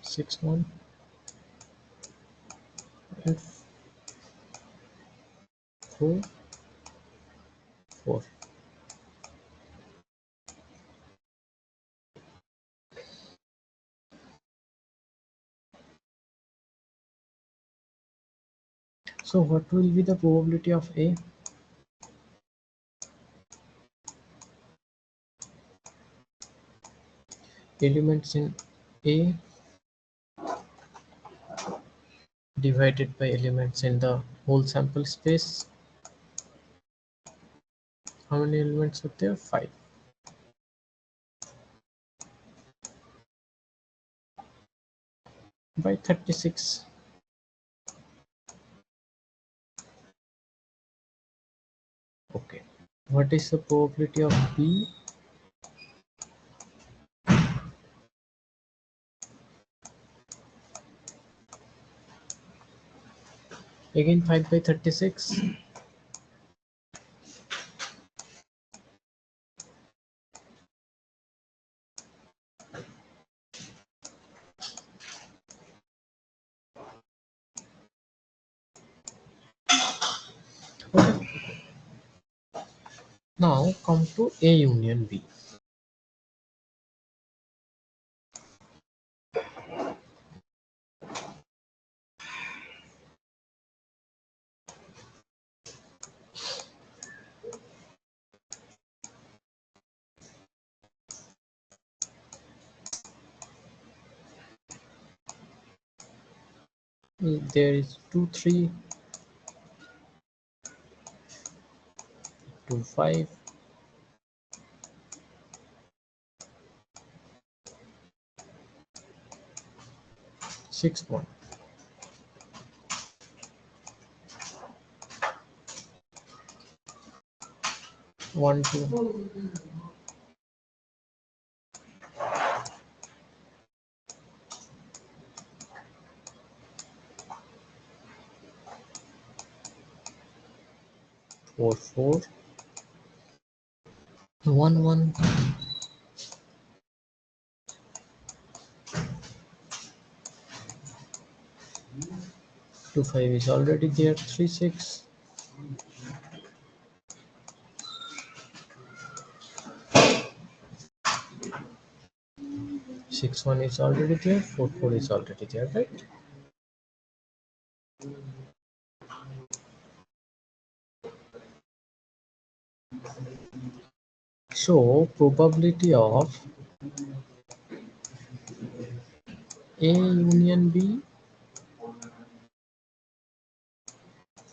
A: 6 1, and 4 4. So what will be the probability of A? Elements in A divided by elements in the whole sample space. How many elements are there? 5. By 36. Okay. What is the probability of B? Again 5 by 36. Okay. Now come to A union B. There is 2 3, 2 5, 6 1. 1 2, 4 4, 1 1, 2 5 is already there. 3 6, 6 1 is already there. 4 4 is already there, right? So probability of A union B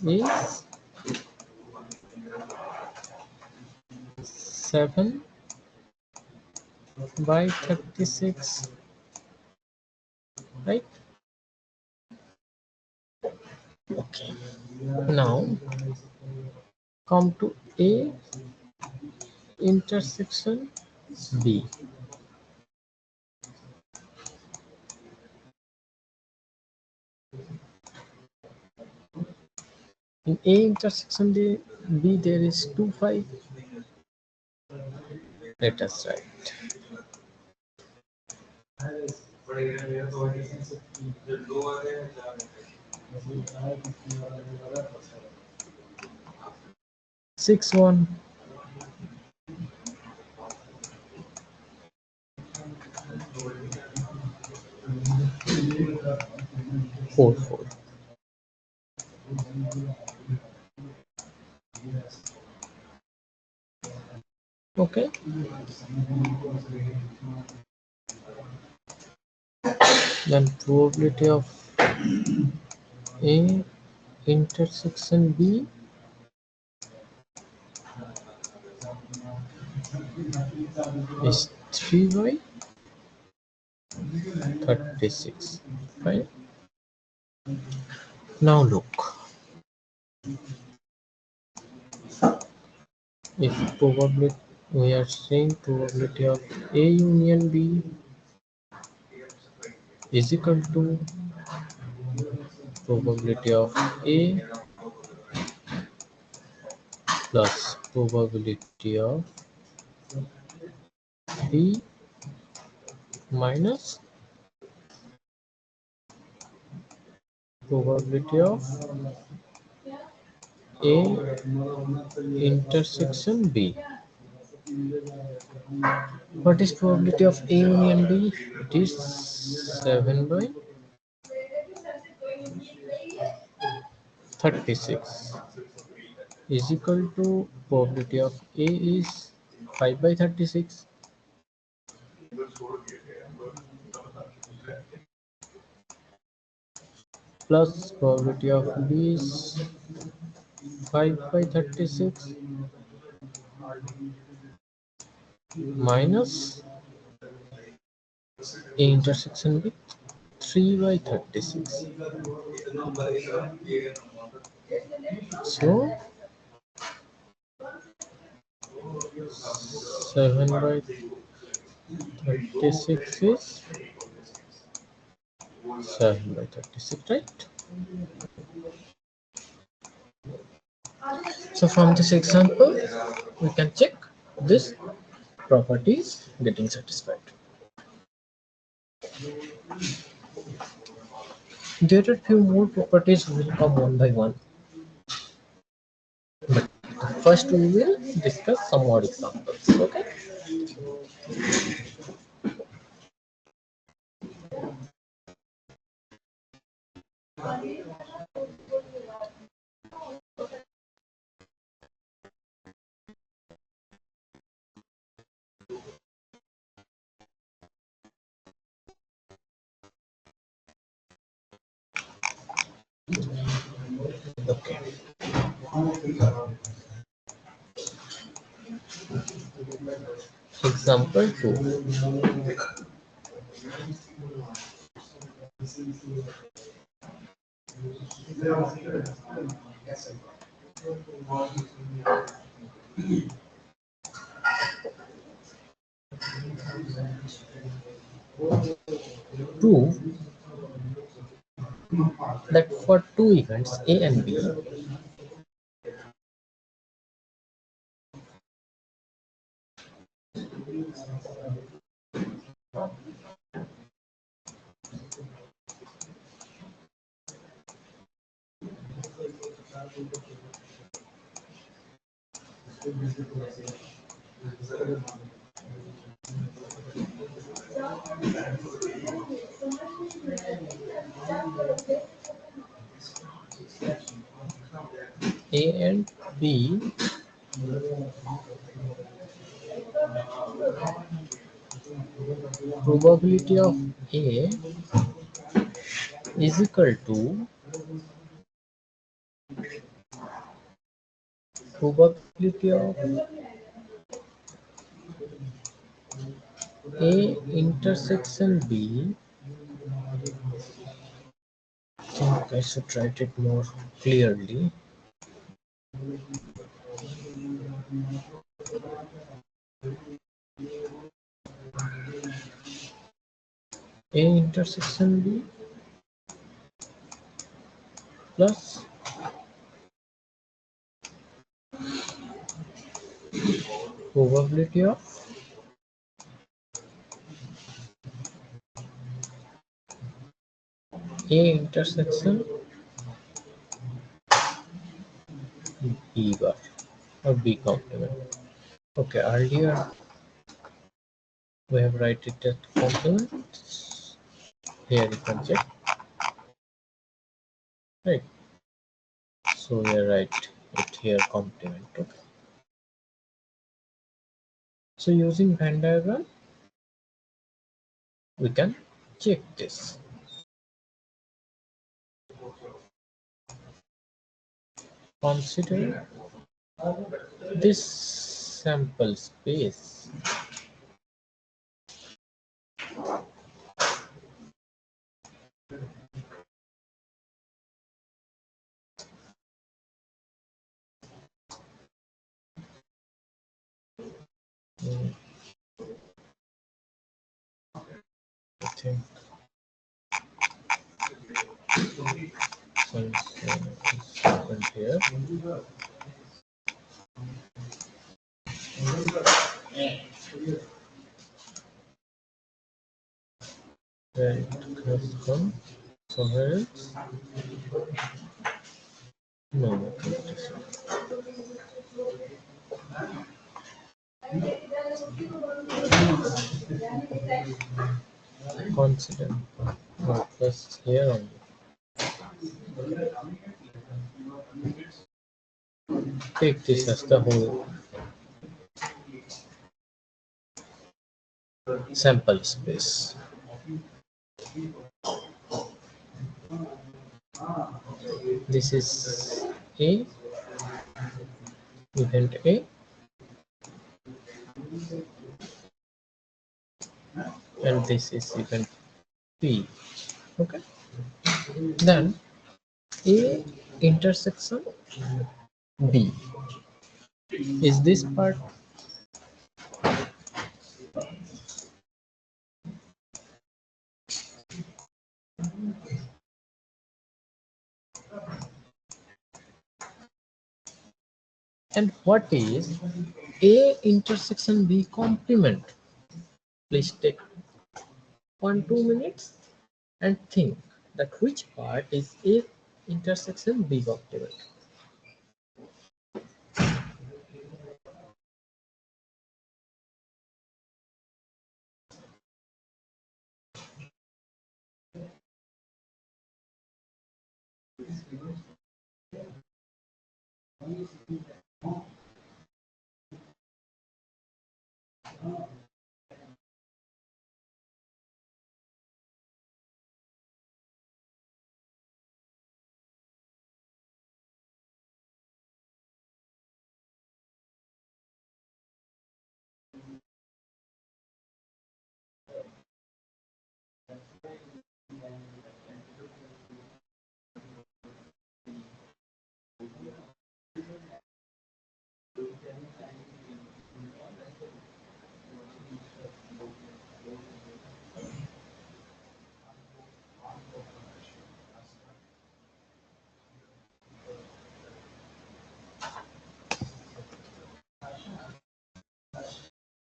A: is 7 by 36, right? Okay. Now come to A intersection B. In A intersection B there is 2 5. Let us write 6 1, 4 4. Okay. Then probability of A intersection B is 3 by 36. Right? Now look, if probability we are saying probability of A union B is equal to probability of A plus probability of B minus probability of A intersection B. What is probability of A union B? It is 7 by 36 is equal to probability of A is 5 by 36 plus probability of B is 5 by 36 minus A intersection B 3 by 36. So 7 by 36 is 7 by 36, right? So from this example, we can check this property is getting satisfied. There are few more properties will come one by one. But first we will discuss some more examples. Okay. Okay. Example 2. Prove that for two events A and B, A and B probability of A is equal to probability of A intersection B. I think I should write it more clearly. A intersection B plus probability of A intersection B bar or B complement. Okay, earlier we have write it as complement. Here you can check, right? So we write it here complement. Okay. So using Venn diagram, we can check this. Consider this sample space. I think some is happened here. Where it has come somewhere else. No, okay, it is consider. No, plus here only. Take this as the whole sample space. This is A, event A, and this is event P. Okay. Then A intersection B is this part. And what is A intersection B complement? Please take 1-2 minutes and think that which part is A intersection B complement.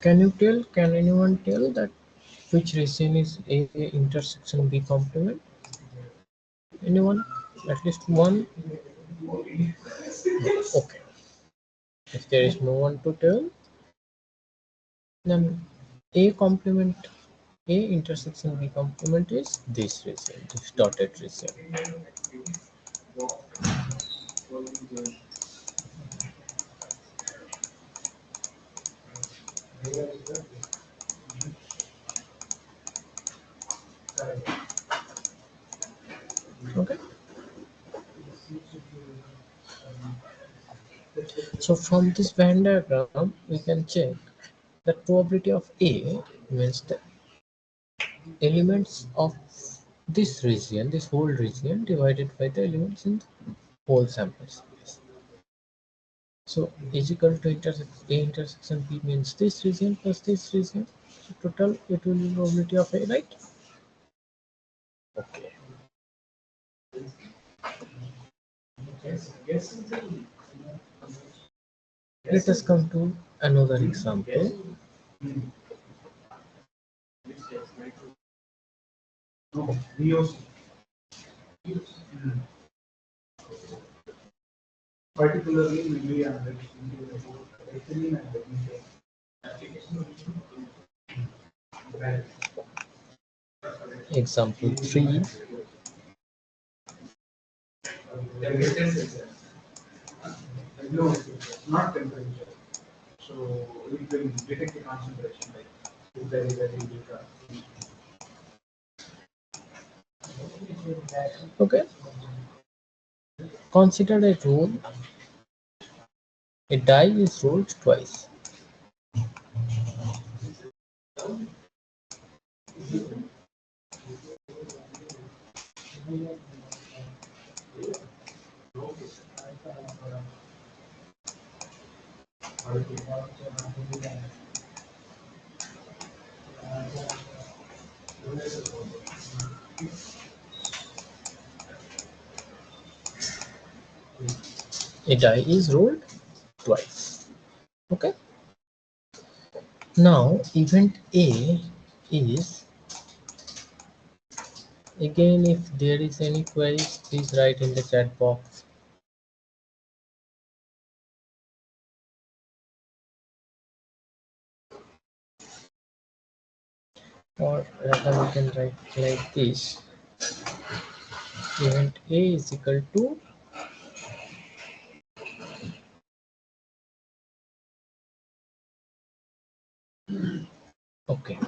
A: Can anyone tell that which region is A intersection B complement? Anyone? At least one? Okay. If there is no one to tell, then A complement, A intersection B complement is this region, this dotted region. Okay. So from this Venn diagram, we can check the probability of A means the elements of this region, this whole region divided by the elements in the whole sample space. So is equal to A intersection B means this region plus this region. So total it will be probability of A, right? Okay. Let us come to another example.
B: Particularly Lily and ethylene and
A: Example 3.
B: magnesium. No, not temperature. So it will detect the concentration, like if there is a weak.
A: Okay. Consider a roll. A die is rolled twice. A die is rolled twice. Okay. Now event A is, again if there is any queries please write in the chat box. Or rather we can write like this: event A is equal to, okay,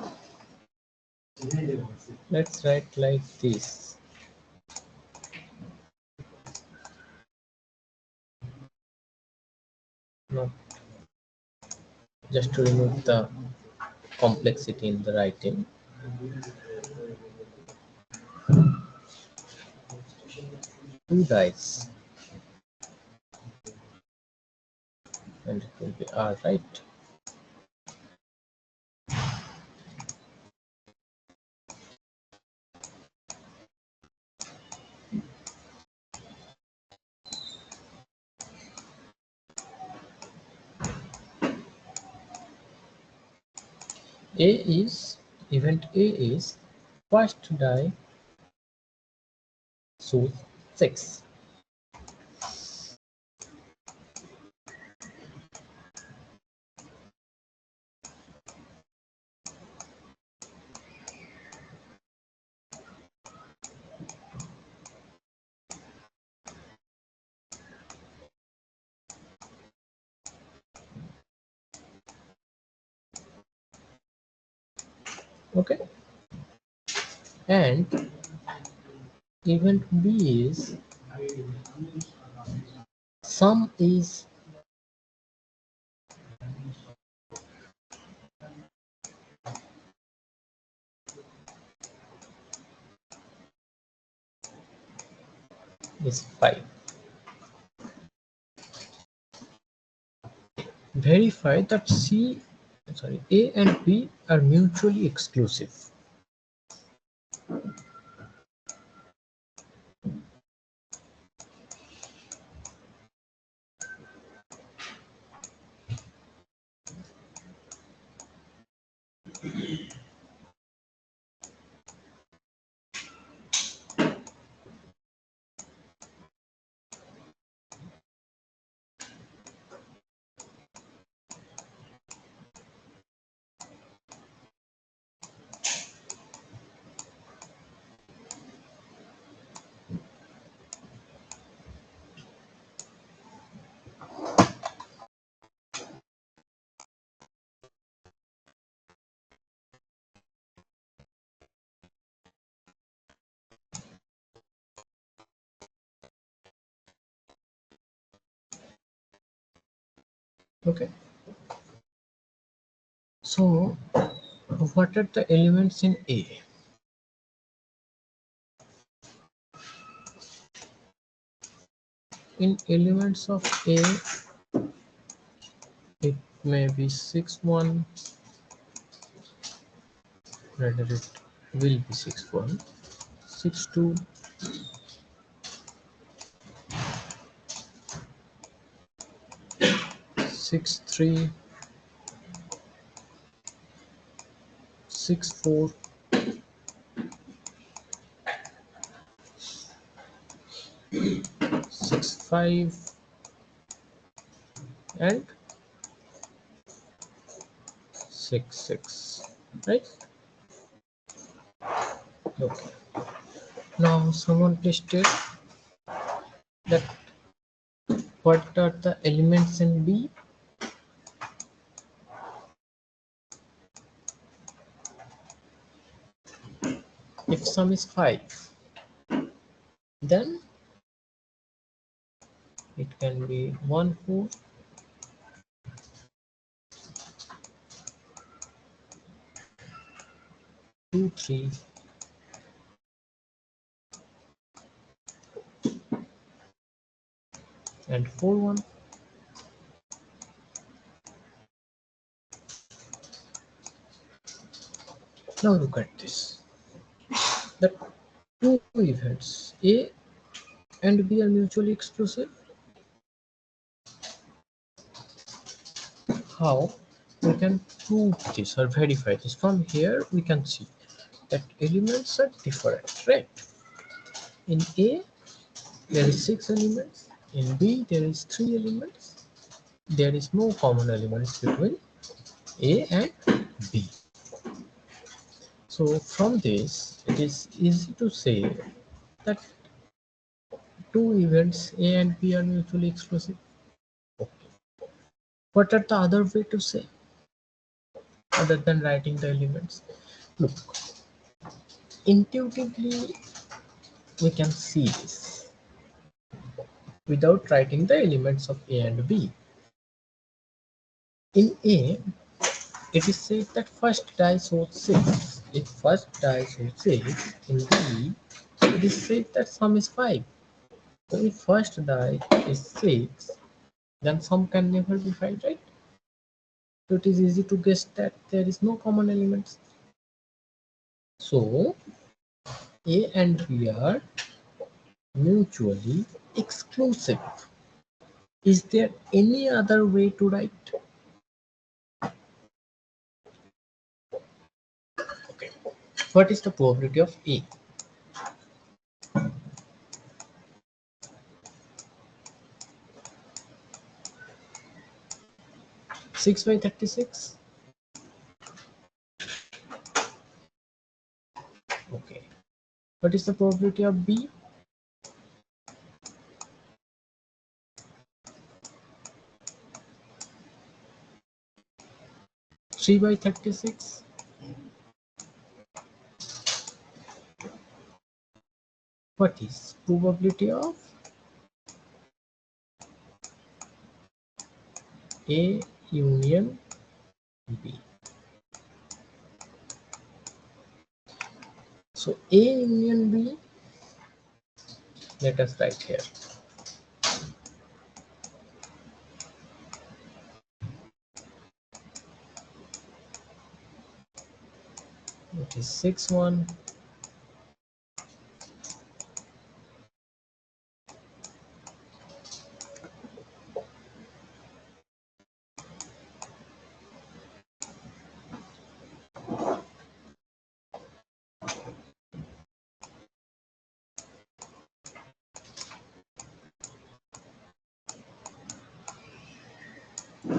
A: let's write like this. No, just to remove the complexity in the writing. Two dice, and it will be R, right? A is, event A is first die shows 6. Okay, and event B is sum is 5. Verify that A and B are mutually exclusive. Okay, so what are the elements in A? In elements of A, it may be 6 1, rather it will be 6 1, 6 2, 6 3, 6 4, 6 5, and 6 6, right? Okay, now someone please state that what are the elements in B? If sum is 5, then it can be 1 4, 2 3, and 4 1. Now look at this. The two events A and B are mutually exclusive. How? we can prove this or verify this. From here we can see that elements are different, right? In A there is 6 elements, in B there is 3 elements. There is no common elements between A and B. So from this it is easy to say that two events A and B are mutually exclusive. Okay. What are the other way to say other than writing the elements? Look, intuitively we can see this without writing the elements of A and B. In A, it is said that first die shows 6. If first die shows 6, in B, it is said that sum is 5. So if first die is 6, then sum can never be 5, right? So it is easy to guess that there is no common elements. So A and B are mutually exclusive. Is there any other way to write? Okay. What is the probability of A? 6 by 36? Okay. What is the probability of B? 3 by 36? What is probability of A union B? So A union B, let us write here. It is 6 1.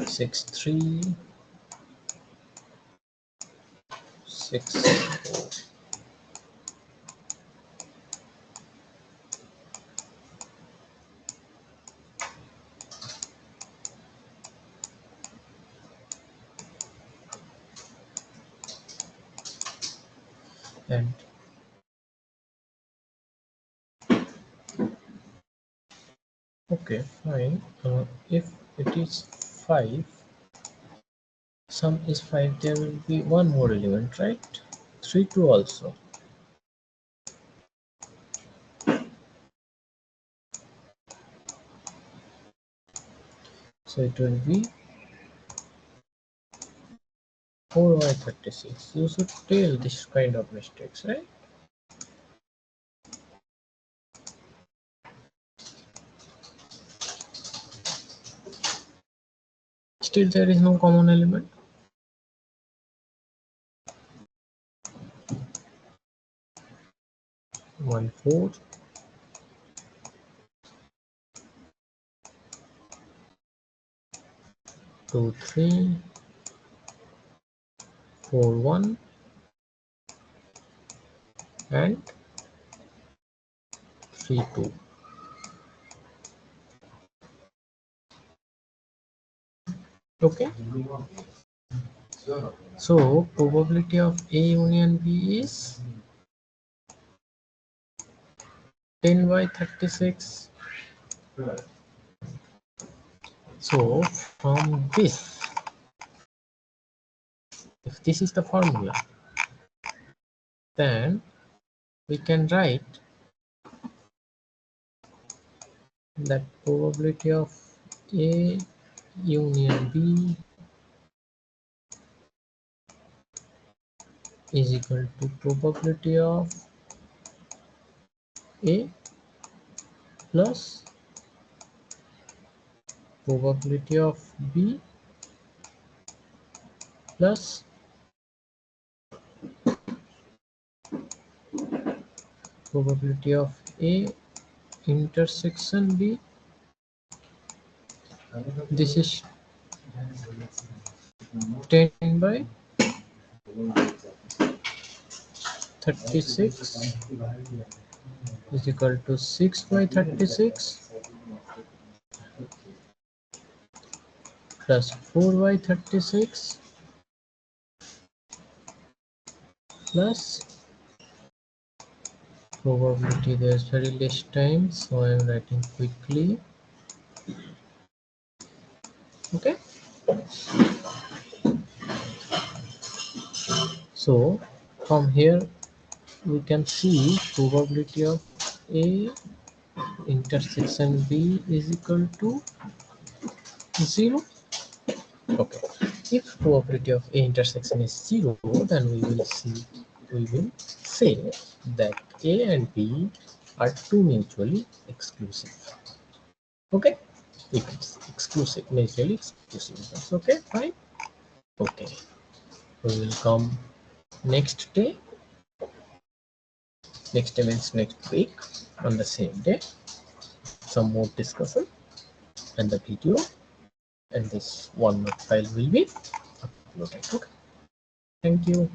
A: Six 3, 6 4. And okay, fine. If it is 5, sum is 5, there will be one more element, right? 3 2 also. So it will be 4 by 36. You should tell this kind of mistakes, right? Still there is no common element. 1 4, 2 3, 4 1, and 3 2. Okay. So probability of A union B is 10 by 36. So from this, if this is the formula, then we can write that probability of A union B is equal to probability of A plus probability of B plus probability of A intersection B. This is 10 by 36 is equal to 6 by 36 plus 4 by 36 plus probability. There's very less time, so I am writing quickly. Okay, so from here we can see probability of A intersection B is equal to 0. Okay, if probability of A intersection is 0, then we will say that A and B are two mutually exclusive. Okay, if it's exclusive, mutually exclusive, that's okay, fine. Okay, we will come next day. Next day means next week on the same day. Some more discussion and the video, and this one file will be uploaded. Okay, thank you.